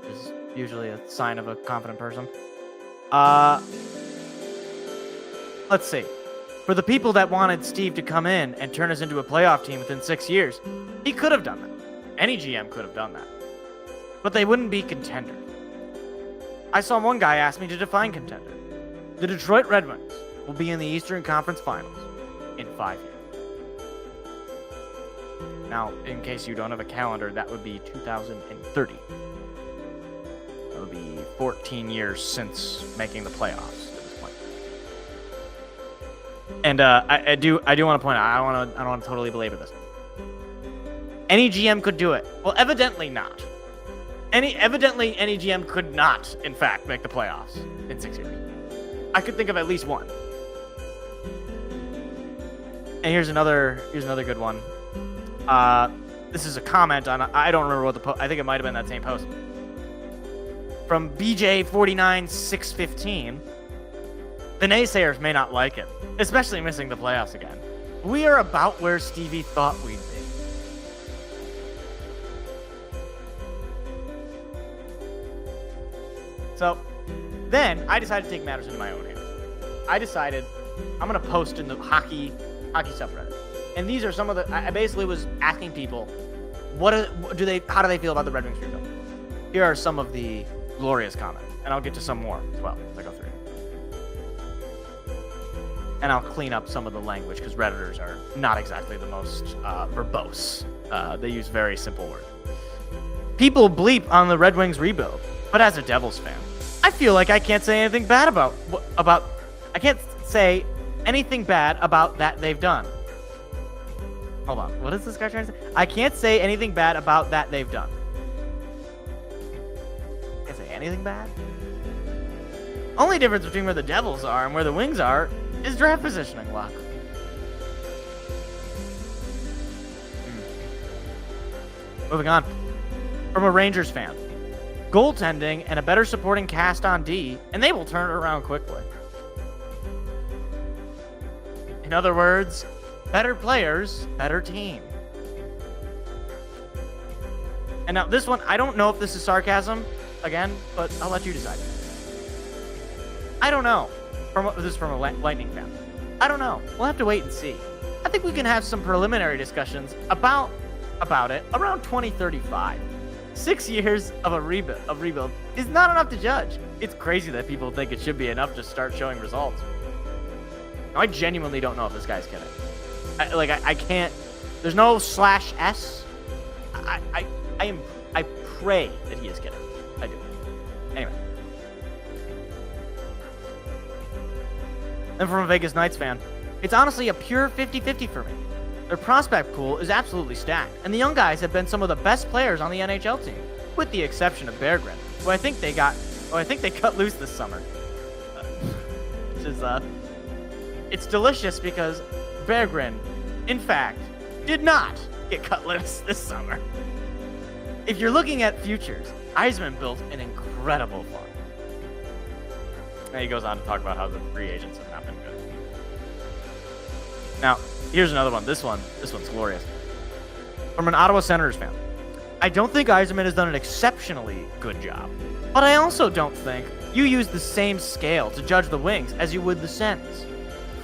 Which is usually a sign of a confident person. Let's see. For the people that wanted Steve to come in and turn us into a playoff team within 6 years, he could have done that. Any GM could have done that. But they wouldn't be contenders. I saw one guy ask me to define contender. The Detroit Red Wings will be in the Eastern Conference Finals in 5 years. Now, in case you don't have a calendar, that would be 2030. That would be 14 years since making the playoffs at this point. And I do want to point out, I don't want to totally belabor this. Any GM could do it. Well, evidently not. Evidently any GM could not, in fact, make the playoffs in 6 years. I could think of at least one. And here's another good one. This is a comment on, I don't remember what the post, I think it might have been that same post. From BJ49615, "The naysayers may not like it, especially missing the playoffs again. We are about where Stevie thought we'd be." So, then I decided to take matters into my own hands. I decided I'm gonna post in the hockey subreddit, and these are some of the. I basically was asking people, how do they feel about the Red Wings rebuild? Here are some of the glorious comments, and I'll get to some more as well as I go through. And I'll clean up some of the language because Redditors are not exactly the most verbose. They use very simple words. "People bleep on the Red Wings rebuild, but as a Devils fan, I feel like I can't say anything bad about I can't say anything bad about that they've done." Hold on, what is this guy trying to say? "I can't say anything bad about that they've done." Can't say anything bad? Only difference between where the Devils are and where the Wings are is draft positioning luck. Moving on. From a Rangers fan. "Goaltending and a better supporting cast on D, and they will turn it around quickly." In other words, better players, better team. And now this one, I don't know if this is sarcasm, again, but I'll let you decide. I don't know. This is from a Lightning fan. "I don't know. We'll have to wait and see. I think we can have some preliminary discussions about it around 2035. 6 years of a rebuild is not enough to judge. It's crazy that people think it should be enough to start showing results." Now, I genuinely don't know if this guy's kidding. I can't. There's no /s. I pray that he is kidding. I do. Anyway. Then from a Vegas Knights fan, "It's honestly a pure 50-50 for me. Their prospect pool is absolutely stacked, and the young guys have been some of the best players on the NHL team, with the exception of Berggren, who I think they cut loose this summer." Which is it's delicious because Berggren, in fact, did not get cut loose this summer. If you're looking at futures, Yzerman built an incredible farm. Now he goes on to talk about how the free agents have not been good. Now, here's another one. This one's glorious. From an Ottawa Senators fan. "I don't think Yzerman has done an exceptionally good job, but I also don't think you use the same scale to judge the Wings as you would the Sens.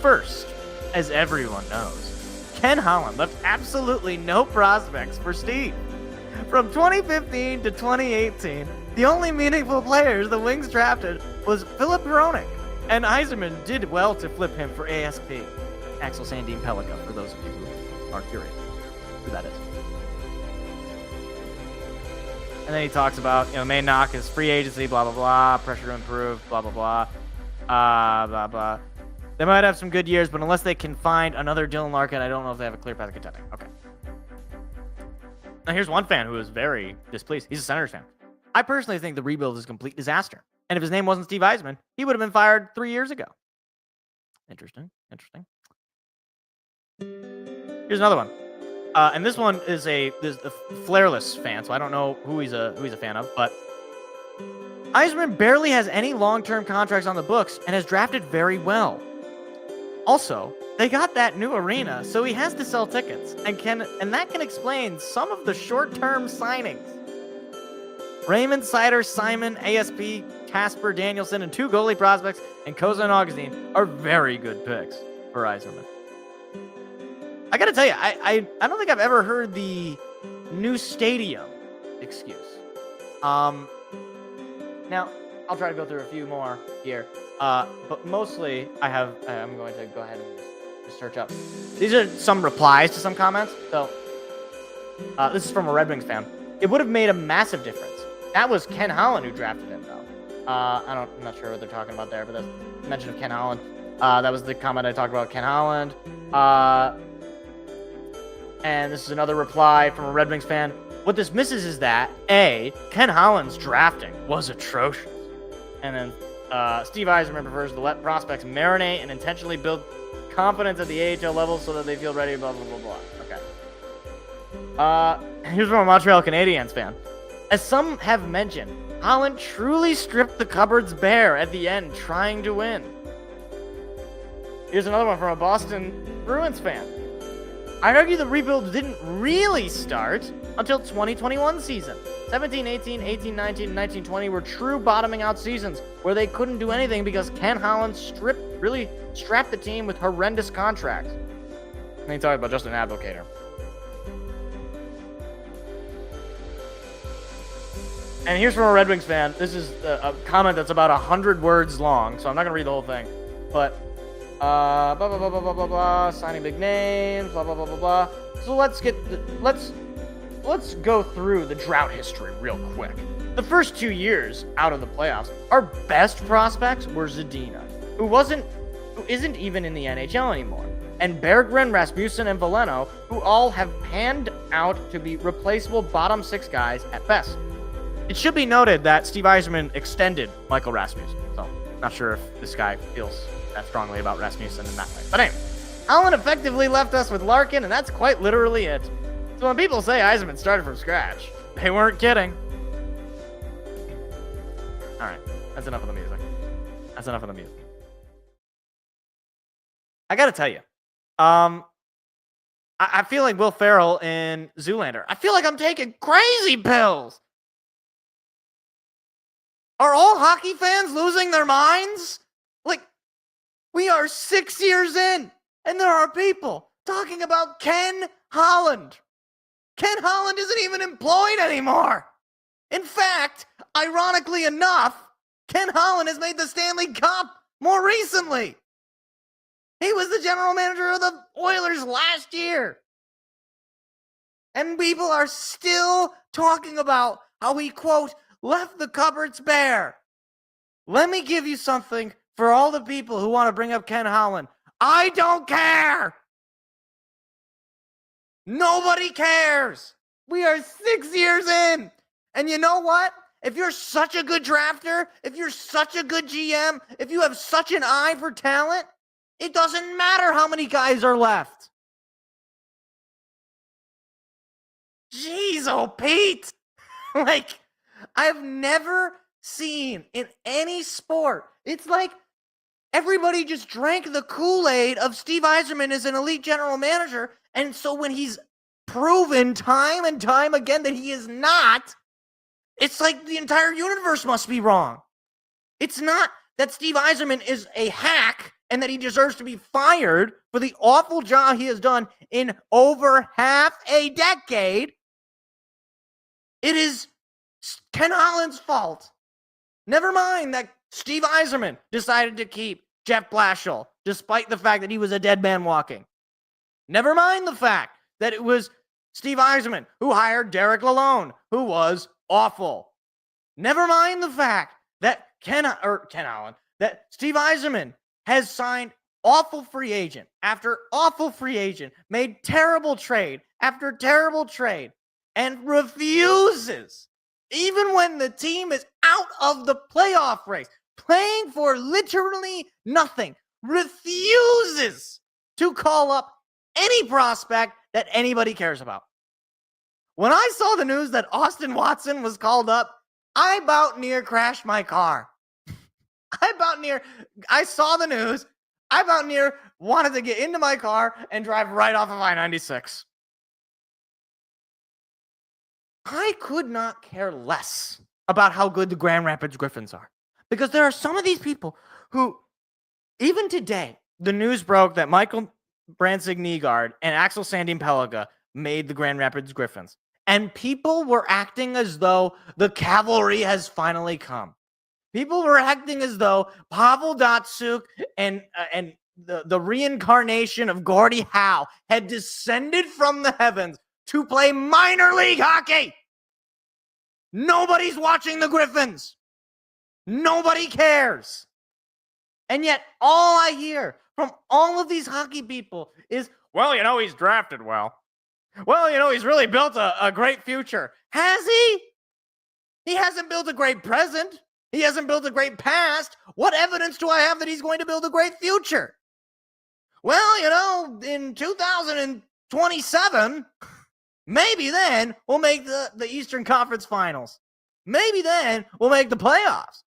First, as everyone knows, Ken Holland left absolutely no prospects for Steve. From 2015 to 2018, the only meaningful players the Wings drafted was Philip Hronek, and Yzerman did well to flip him for ASP. Axel Sandin Pellica, for those of you who are curious who that is. And then he talks about, main knock is free agency, blah, blah, blah, pressure to improve, blah, blah, blah, blah, blah. They might have some good years, but unless they can find another Dylan Larkin, I don't know if they have a clear path to contending. Okay. Now, here's one fan who is very displeased. He's a Senators fan. I personally think the rebuild is a complete disaster. And if his name wasn't Steve Eisman, he would have been fired 3 years ago. Interesting. Here's another one. And this one is a Flairless fan, so I don't know who he's a fan of, but Eisman barely has any long-term contracts on the books and has drafted very well. Also, they got that new arena, so he has to sell tickets, and that can explain some of the short-term signings. Raymond, Sider, Simon, ASP, Casper, Danielson, and 2 goalie prospects, and Koza and Augustine are very good picks for Yzerman. I gotta tell you, I don't think I've ever heard the new stadium excuse. Now, I'll try to go through a few more here, but mostly I'm going to go ahead and just search up. These are some replies to some comments. So, this is from a Red Wings fan. It would have made a massive difference. That was Ken Holland who drafted him, though. I'm not sure what they're talking about there, but that's mention of Ken Holland. That was the comment I talked about, Ken Holland. And this is another reply from a Red Wings fan. What this misses is that, A, Ken Holland's drafting was atrocious. And then Steve Yzerman prefers to let prospects marinate and intentionally build confidence at the AHL level so that they feel ready, blah, blah, blah, blah. Okay. Here's from a Montreal Canadiens fan. As some have mentioned, Holland truly stripped the cupboards bare at the end, trying to win. Here's another one from a Boston Bruins fan. I'd argue the rebuild didn't really start until 2021 season. 17-18, 18-19, and 19-20 were true bottoming out seasons where they couldn't do anything because Ken Holland really strapped the team with horrendous contracts. And they talk about Justin Advocator. And here's from a Red Wings fan. This is a comment that's about 100 words long, so I'm not going to read the whole thing. But, blah, blah, blah, blah, blah, blah, blah, signing big names, blah, blah, blah, blah, blah. So let's go through the drought history real quick. The first 2 years out of the playoffs, our best prospects were Zadina, who isn't even in the NHL anymore, and Berggren, Rasmussen, and Veleno, who all have panned out to be replaceable bottom 6 guys at best. It should be noted that Steve Yzerman extended Michael Rasmussen, so not sure if this guy feels that strongly about Rasmussen in that way. But anyway, Holland effectively left us with Larkin, and that's quite literally it. So when people say Yzerman started from scratch, they weren't kidding. All right, that's enough of the music. I gotta tell you, I feel like Will Ferrell in Zoolander. I feel like I'm taking crazy pills. Are all hockey fans losing their minds? Like, we are 6 years in, and there are people talking about Ken Holland. Ken Holland isn't even employed anymore. In fact, ironically enough, Ken Holland has made the Stanley Cup more recently. He was the general manager of the Oilers last year. And people are still talking about how he, quote, left the cupboards bare. Let me give you something for all the people who want to bring up Ken Holland. I don't care. Nobody cares. We are 6 years in. And you know what? If you're such a good drafter, if you're such a good GM, if you have such an eye for talent, it doesn't matter how many guys are left. Jeez, oh, Pete. I've never seen in any sport. It's like everybody just drank the Kool-Aid of Steve Yzerman as an elite general manager. And so when he's proven time and time again that he is not, it's like the entire universe must be wrong. It's not that Steve Yzerman is a hack and that he deserves to be fired for the awful job he has done in over half a decade. It is Ken Holland's fault. Never mind that Steve Yzerman decided to keep Jeff Blashill despite the fact that he was a dead man walking. Never mind the fact that it was Steve Yzerman who hired Derek Lalonde, who was awful. Never mind the fact that Ken Holland, that Steve Yzerman has signed awful free agent after awful free agent, made terrible trade after terrible trade, and refuses, even when the team is out of the playoff race, playing for literally nothing, refuses to call up any prospect that anybody cares about. When I saw the news that Austin Watson was called up, I about near crashed my car. I saw the news. I about near wanted to get into my car and drive right off of I-96. I could not care less about how good the Grand Rapids Griffins are. Because there are some of these people who, even today, the news broke that Michael Branzig-Nygaard and Axel Sandin Pellikka made the Grand Rapids Griffins. And people were acting as though the cavalry has finally come. People were acting as though Pavel Datsyuk and the reincarnation of Gordie Howe had descended from the heavens to play minor league hockey. Nobody's watching the Griffins. Nobody cares. And yet all I hear from all of these hockey people is, well, he's drafted well. Well, he's really built a great future. Has he? He hasn't built a great present. He hasn't built a great past. What evidence do I have that he's going to build a great future? Well, in 2027, maybe then we'll make the Eastern Conference Finals. Maybe then we'll make the playoffs.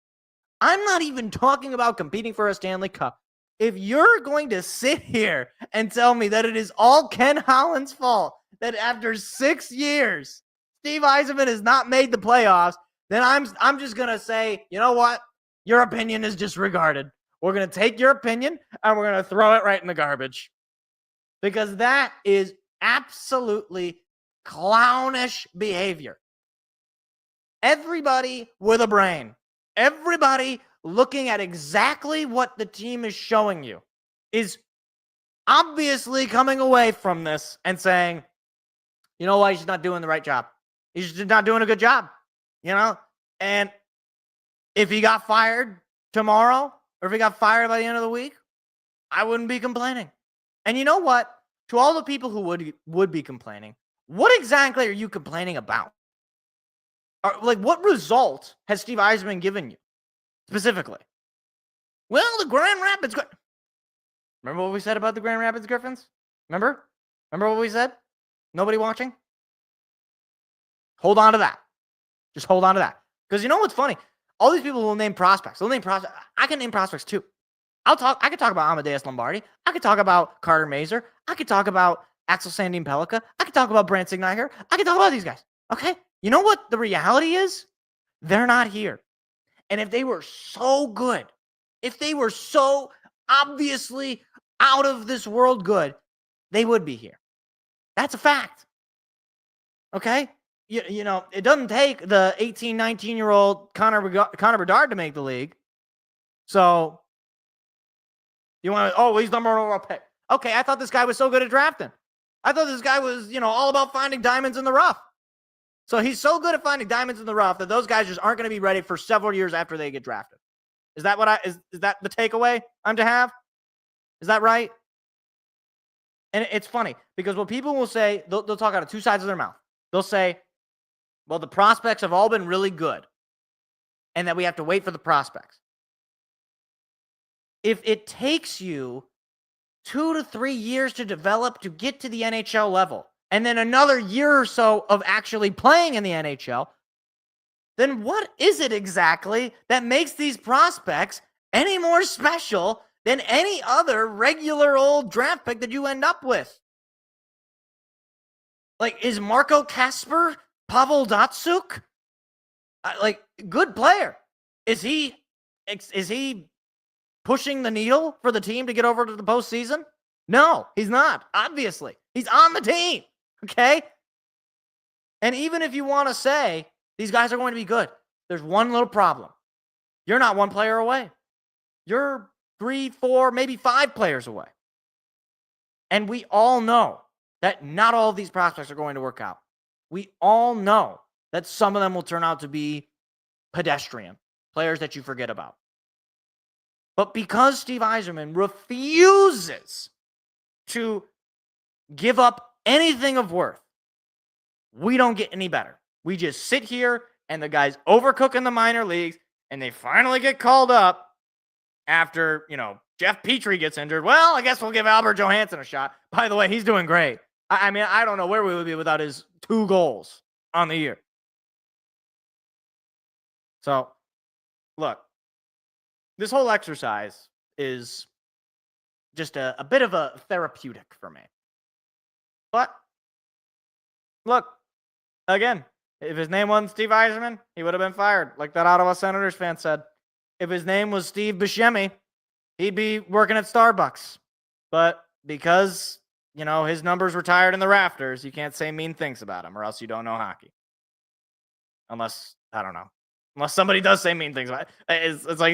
I'm not even talking about competing for a Stanley Cup. If you're going to sit here and tell me that it is all Ken Holland's fault, that after 6 years, Steve Yzerman has not made the playoffs, then I'm just going to say, you know what? Your opinion is disregarded. We're going to take your opinion and we're going to throw it right in the garbage. Because that is absolutely clownish behavior. Everybody with a brain, everybody looking at exactly what the team is showing you is obviously coming away from this and saying, you know what, he's not doing the right job. He's just not doing a good job, And if he got fired tomorrow, or if he got fired by the end of the week, I wouldn't be complaining. And you know what? To all the people who would be complaining, what exactly are you complaining about? What result has Steve Yzerman given you specifically? Well, the Grand Rapids. Remember what we said about the Grand Rapids Griffins? Remember what we said? Nobody watching? Hold on to that. Just hold on to that. Because you know what's funny? All these people will name prospects. They'll name prospects. I can name prospects too. I could talk about Amadeus Lombardi. I could talk about Carter Mazur. I could talk about Axel Sandin Pellikka. I could talk about Branzig-Nygaard. I could talk about these guys. Okay? You know what the reality is? They're not here. And if they were so good, if they were so obviously out of this world good, they would be here. That's a fact. Okay? It doesn't take the 18, 19-year-old Connor Bedard to make the league. So, you want to, he's number one overall pick. Okay, I thought this guy was so good at drafting. I thought this guy was, all about finding diamonds in the rough. So he's so good at finding diamonds in the rough that those guys just aren't going to be ready for several years after they get drafted. Is that is that the takeaway I'm to have? Is that right? And it's funny because what people will say, they'll talk out of two sides of their mouth. They'll say, well, the prospects have all been really good and that we have to wait for the prospects. If it takes you 2 to 3 years to develop to get to the NHL level, and then another year or so of actually playing in the NHL, then what is it exactly that makes these prospects any more special than any other regular old draft pick that you end up with? Is Marco Kasper Pavel Datsyuk? Good player. Is he pushing the needle for the team to get over to the postseason? No, he's not, obviously. He's on the team, okay? And even if you want to say these guys are going to be good, there's one little problem. You're not one player away. You're 3, 4, maybe 5 players away. And we all know that not all of these prospects are going to work out. We all know that some of them will turn out to be pedestrian, players that you forget about. But because Steve Yzerman refuses to give up anything of worth, we don't get any better. We just sit here and the guys overcook in the minor leagues and they finally get called up after, Jeff Petrie gets injured. Well, I guess we'll give Albert Johansson a shot. By the way, he's doing great. I mean, I don't know where we would be without his 2 goals on the year. So, look, this whole exercise is just a bit of a therapeutic for me. But, look, again, if his name wasn't Steve Yzerman, he would have been fired, like that Ottawa Senators fan said. If his name was Steve Buscemi, he'd be working at Starbucks. But because, his number's retired in the rafters, you can't say mean things about him or else you don't know hockey. Unless, I don't know. Unless somebody does say mean things about it. It's like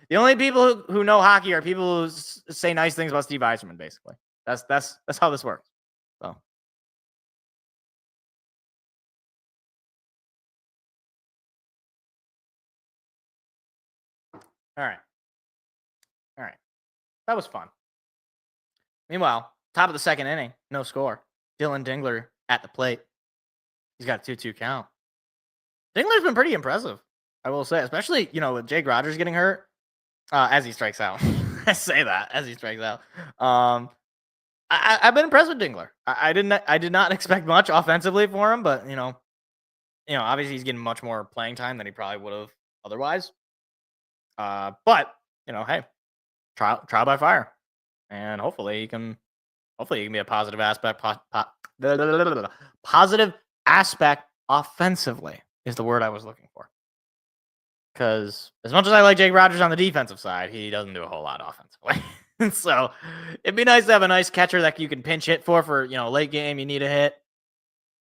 the only people who know hockey are people who say nice things about Steve Yzerman, basically. That's how this works. So. All right. That was fun. Meanwhile, top of the second inning, no score. Dylan Dingler at the plate. He's got a 2-2 count. Dingler's been pretty impressive, I will say, especially, with Jake Rogers getting hurt as he strikes out. I say that as he strikes out. I've been impressed with Dingler. I did not expect much offensively for him, but obviously he's getting much more playing time than he probably would have otherwise. But hey, trial by fire, and hopefully he can be a positive aspect. Positive aspect offensively is the word I was looking for. Because as much as I like Jake Rogers on the defensive side, he doesn't do a whole lot offensively. So it'd be nice to have a nice catcher that you can pinch hit for late game. You need a hit.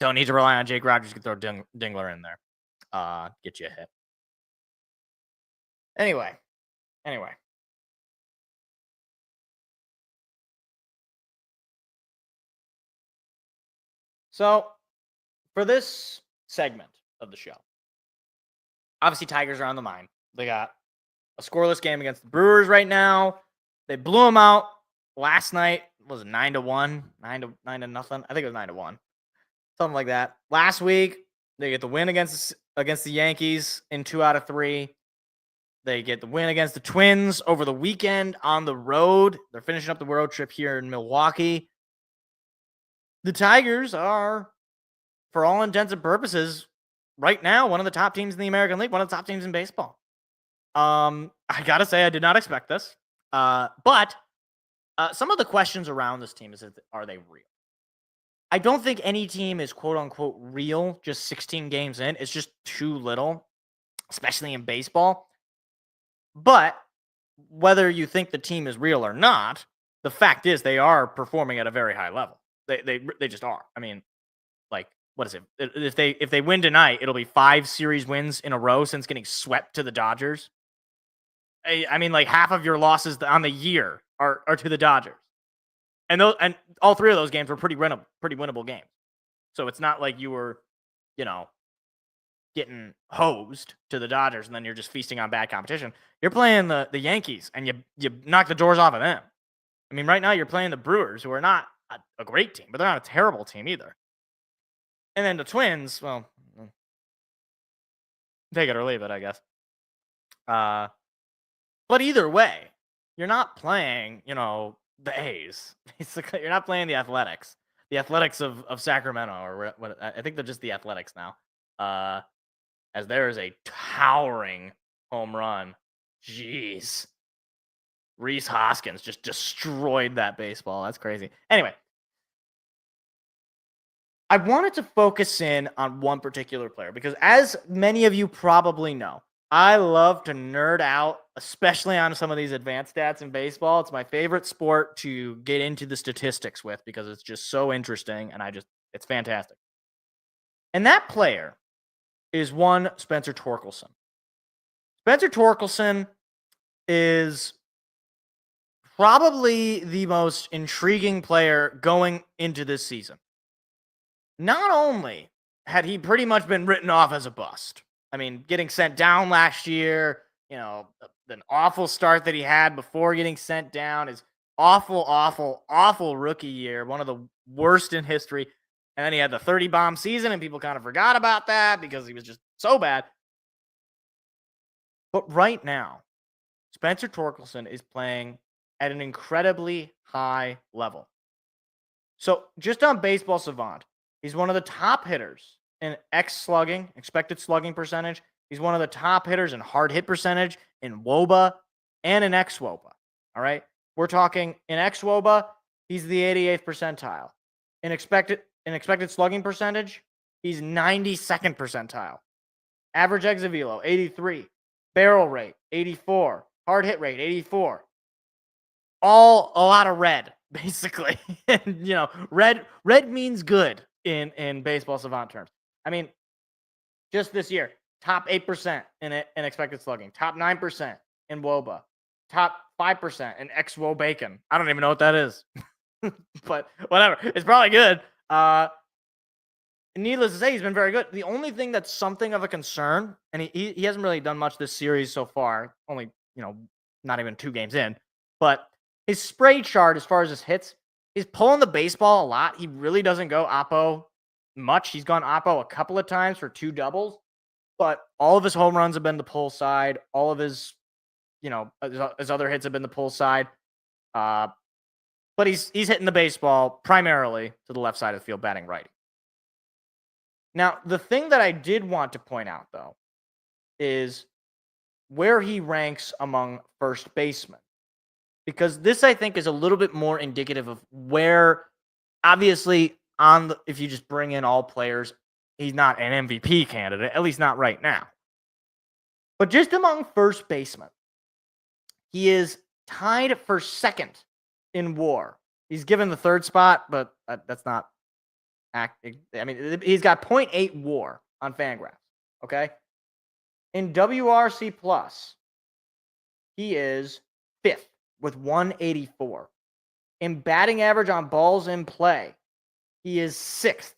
Don't need to rely on Jake Rogers to throw Dingler in there. Get you a hit. Anyway. So, for this segment of the show, obviously Tigers are on the mind. They got a scoreless game against the Brewers right now. They blew them out last night. Was it 9-1? 9-0? I think it was 9-1. Something like that. Last week, they get the win against the Yankees in 2 out of 3. They get the win against the Twins over the weekend on the road. They're finishing up the road trip here in Milwaukee. The Tigers are, for all intents and purposes, right now, one of the top teams in the American League, one of the top teams in baseball. I got to say, I did not expect this. But some of the questions around this team is, are they real? I don't think any team is quote-unquote real just 16 games in. It's just too little, especially in baseball. But whether you think the team is real or not, the fact is they are performing at a very high level. They just are. I mean, like, what is it? If they win tonight, it'll be 5 series wins in a row since getting swept to the Dodgers. I mean, like half of your losses on the year are to the Dodgers, and all 3 of those games were pretty winnable games. So it's not like you were, getting hosed to the Dodgers and then you're just feasting on bad competition. You're playing the Yankees and you knock the doors off of them. I mean, right now you're playing the Brewers, who are not a great team, but they're not a terrible team either. And then the Twins, well, take it or leave it, I guess. But either way, you're not playing, the A's. Basically, you're not playing the Athletics. The Athletics of Sacramento, or what? I think they're just the Athletics now. As there is a towering home run. Jeez. Rhys Hoskins just destroyed that baseball. That's crazy. Anyway, I wanted to focus in on one particular player because, as many of you probably know, I love to nerd out, especially on some of these advanced stats in baseball. It's my favorite sport to get into the statistics with because it's just so interesting and it's fantastic. And that player is one Spencer Torkelson. Spencer Torkelson is probably the most intriguing player going into this season. Not only had he pretty much been written off as a bust, I mean, getting sent down last year, an awful start that he had before getting sent down, his awful rookie year, one of the worst in history. And then he had the 30 bomb season, and people kind of forgot about that because he was just so bad. But right now, Spencer Torkelson is playing at an incredibly high level. So just on Baseball Savant, he's one of the top hitters in slugging, expected slugging percentage. He's one of the top hitters in hard hit percentage, in WOBA, and in xWOBA. All right? We're talking in xWOBA, he's the 88th percentile. In expected slugging percentage, he's 92nd percentile. Average exit velo, 83. Barrel rate, 84. Hard hit rate, 84. All a lot of red, basically. And, red means good in Baseball Savant terms. I mean, just this year, top 8% in expected slugging, top 9% in WOBA, top 5% in xWO Bacon. I don't even know what that is, but whatever. It's probably good. Needless to say, he's been very good. The only thing that's something of a concern, and he hasn't really done much this series so far, only, not even 2 games in, but his spray chart, as far as his hits, he's pulling the baseball a lot. He really doesn't go oppo much. He's gone oppo a couple of times for 2 doubles, but all of his home runs have been the pull side. All of his, his other hits have been the pull side. But he's hitting the baseball primarily to the left side of the field, batting righty. Now, the thing that I did want to point out, though, is where he ranks among first basemen. Because this, I think, is a little bit more indicative of where, obviously, if you just bring in all players, he's not an MVP candidate, at least not right now. But just among first basemen, he is tied for second in WAR. He's given the third spot, but that's not acting. I mean, he's got 0.8 WAR on Fangraphs, okay? In WRC+, he is 5th with 184. In batting average on balls in play, he is 6th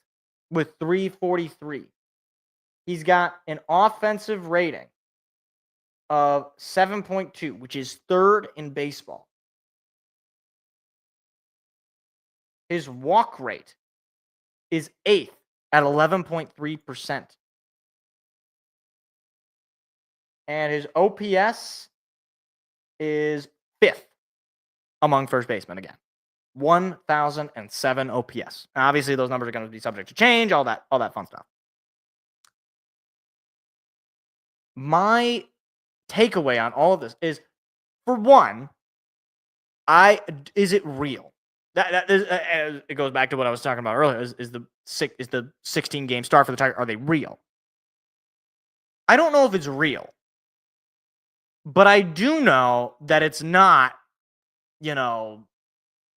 with 343. He's got an offensive rating of 7.2, which is 3rd in baseball. His walk rate is 8th at 11.3%. And his OPS is 5th among first basemen again. 1,007 OPS. Now, obviously, those numbers are going to be subject to change, all that fun stuff. My takeaway on all of this is, for one, is it real? That is, it goes back to what I was talking about earlier. Is the 16-game start for the Tigers, are they real? I don't know if it's real, but I do know that it's not,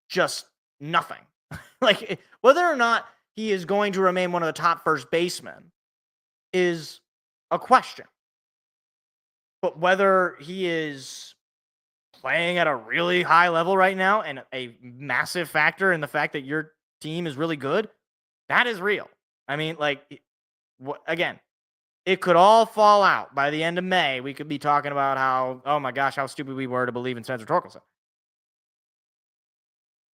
just nothing. Like, whether or not he is going to remain one of the top first basemen is a question. But whether he is playing at a really high level right now and a massive factor in the fact that your team is really good, that is real. I mean, again, it could all fall out by the end of May. We could be talking about how, oh my gosh, how stupid we were to believe in Spencer Torkelson.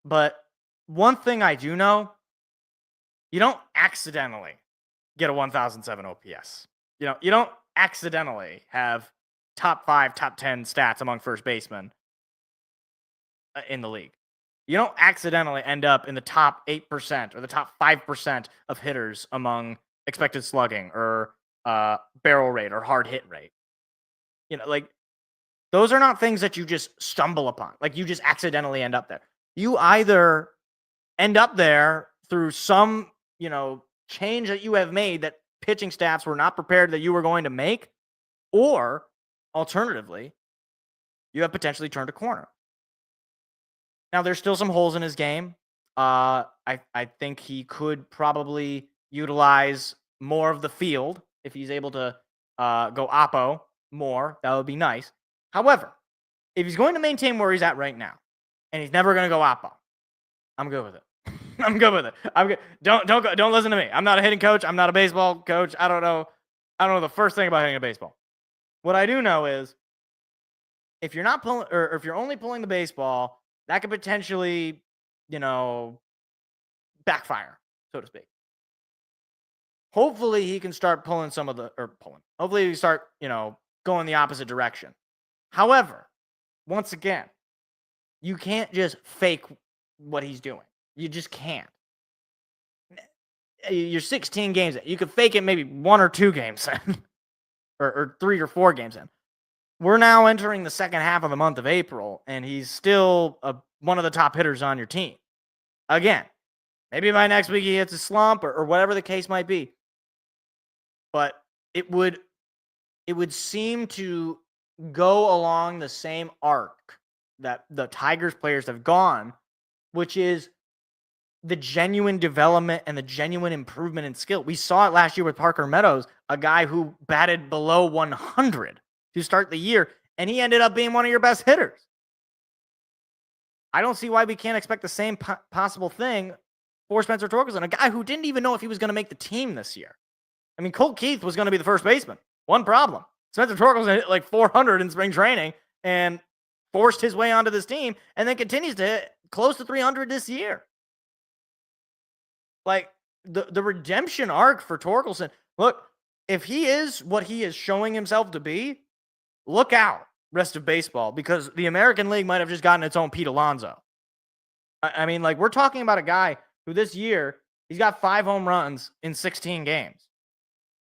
But one thing I do know, you don't accidentally get a 1,007 OPS. You don't accidentally have top 5, top 10 stats among first basemen in the league. You don't accidentally end up in the top 8% or the top 5% of hitters among expected slugging or barrel rate or hard hit rate. Those are not things that you just stumble upon. Like, you just accidentally end up there. You either end up there through some, change that you have made that pitching staffs were not prepared that you were going to make, or alternatively, you have potentially turned a corner. Now, there's still some holes in his game. I think he could probably utilize more of the field if he's able to go oppo more. That would be nice. However, if he's going to maintain where he's at right now, and he's never going to go oppo, I'm good with it. I'm good with it. I'm good. Don't listen to me. I'm not a hitting coach. I'm not a baseball coach. I don't know the first thing about hitting a baseball. What I do know is if you're not pulling, or if you're only pulling the baseball, that could potentially, backfire, so to speak. Hopefully he can start pulling hopefully he start, going the opposite direction. However, once again, you can't just fake what he's doing. You just can't. You're 16 games in. You could fake it maybe 1 or 2 games in, or 3 or 4 games in. We're now entering the second half of the month of April, and he's still one of the top hitters on your team. Again, maybe by next week he hits a slump or whatever the case might be. But it would seem to go along the same arc that the Tigers players have gone, which is the genuine development and the genuine improvement in skill. We saw it last year with Parker Meadows, a guy who batted below 100 to start the year, and he ended up being one of your best hitters. I don't see why we can't expect the same possible thing for Spencer Torkelson, a guy who didn't even know if he was going to make the team this year. I mean, Colt Keith was going to be the first baseman. One problem. Spencer Torkelson hit like 400 in spring training and forced his way onto this team and then continues to hit close to 300 this year. Like, the redemption arc for Torkelson, look, if he is what he is showing himself to be, look out, rest of baseball, because the American League might have just gotten its own Pete Alonso. I mean, like, we're talking about a guy who this year, he's got 5 home runs in 16 games.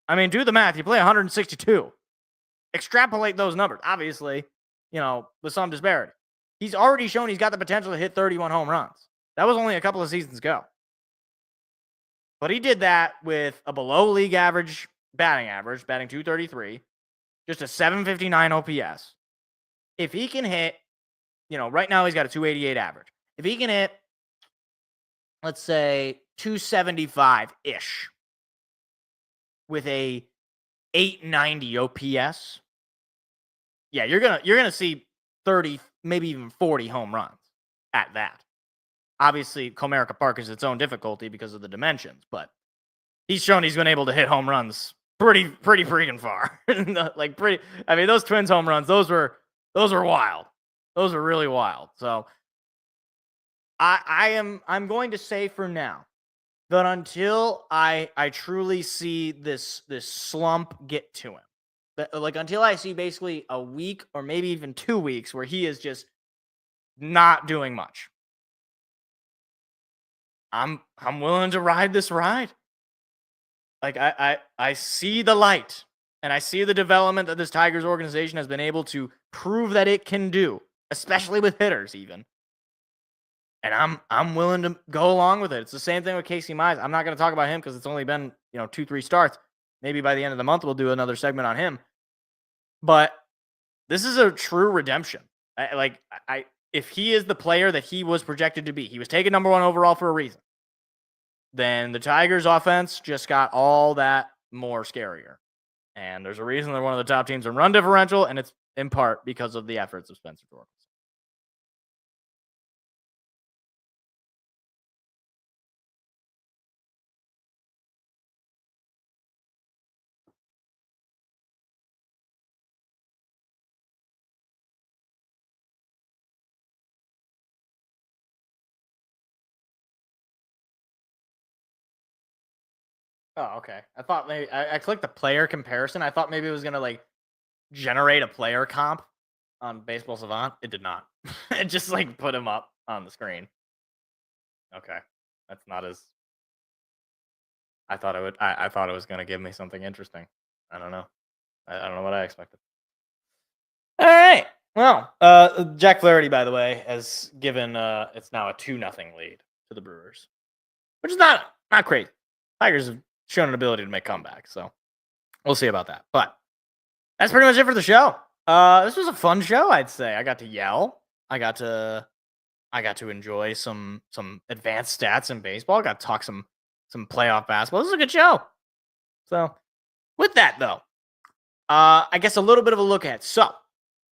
I mean, do the math. You play 162. Extrapolate those numbers, obviously, with some disparity. He's already shown he's got the potential to hit 31 home runs. That was only a couple of seasons ago. But he did that with a below league average, batting 233, just a 759 OPS. If he can hit, right now he's got a 288 average. If he can hit, let's say 275-ish with a 890 OPS, yeah, you're gonna see 30, maybe even 40 home runs at that. Obviously, Comerica Park is its own difficulty because of the dimensions, but he's shown he's been able to hit home runs pretty freaking far. I mean, those Twins home runs, those were wild. Those were really wild. So I'm going to say for now that until I truly see this slump get to him, until I see basically a week or maybe even 2 weeks where he is just not doing much, I'm willing to ride this ride. Like, I see the light, and I see the development that this Tigers organization has been able to prove that it can do, especially with hitters even. And I'm willing to go along with it. It's the same thing with Casey Mize. I'm not going to talk about him because it's only been 2-3 starts. Maybe by the end of the month we'll do another segment on him. But this is a true redemption. If he is the player that he was projected to be, he was taken number 1 overall for a reason. Then the Tigers offense just got all that more scarier. And there's a reason they're one of the top teams in run differential, and it's in part because of the efforts of Spencer Torkelson. Oh, okay. I thought maybe I clicked the player comparison. I thought maybe it was gonna generate a player comp on Baseball Savant. It did not. It just put him up on the screen. Okay, that's not as I thought it would. I thought it was gonna give me something interesting. I don't know. I don't know what I expected. All right. Well, Jack Flaherty, by the way, has given it's now a 2-0 lead to the Brewers, which is not crazy. Tigers have shown an ability to make comebacks, so we'll see about that. But that's pretty much it for the show. This was a fun show, I'd say. I got to yell. I got to enjoy some advanced stats in baseball. I got to talk some playoff basketball. This is a good show. So with that, though, I guess a little bit of a look at. So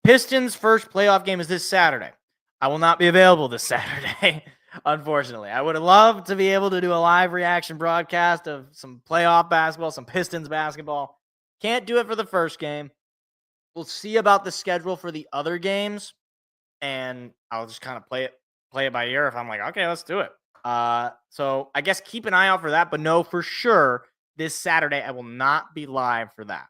Pistons' first playoff game is this Saturday. I will not be available this Saturday. Unfortunately, I would have loved to be able to do a live reaction broadcast of some playoff basketball, some Pistons basketball. Can't do it for the first game. We'll see about the schedule for the other games, and I'll just kind of play it by ear if I'm like, okay, let's do it. So I guess keep an eye out for that, but know for sure this Saturday I will not be live for that.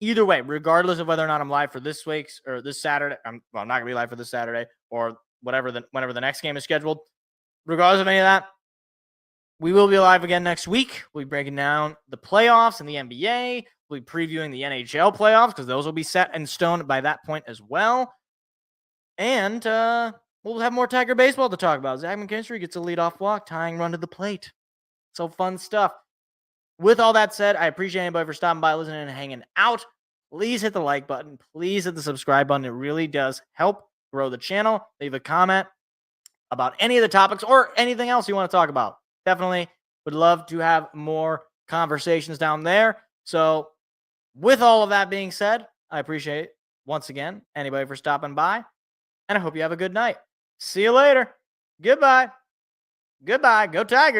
Either way, regardless of whether or not I'm live for this week's or this Saturday, I'm not gonna be live for this Saturday or whenever the next game is scheduled. Regardless of any of that, we will be live again next week. We'll be breaking down the playoffs and the NBA. We'll be previewing the NHL playoffs because those will be set in stone by that point as well. And we'll have more Tiger baseball to talk about. Zach McKinstry gets a leadoff walk, tying run to the plate. So fun stuff. With all that said, I appreciate anybody for stopping by, listening, and hanging out. Please hit the like button. Please hit the subscribe button. It really does help grow the channel. Leave a comment about any of the topics or anything else you want to talk about. Definitely would love to have more conversations down there. So with all of that being said, I appreciate, once again, anybody for stopping by. And I hope you have a good night. See you later. Goodbye. Goodbye. Go Tigers.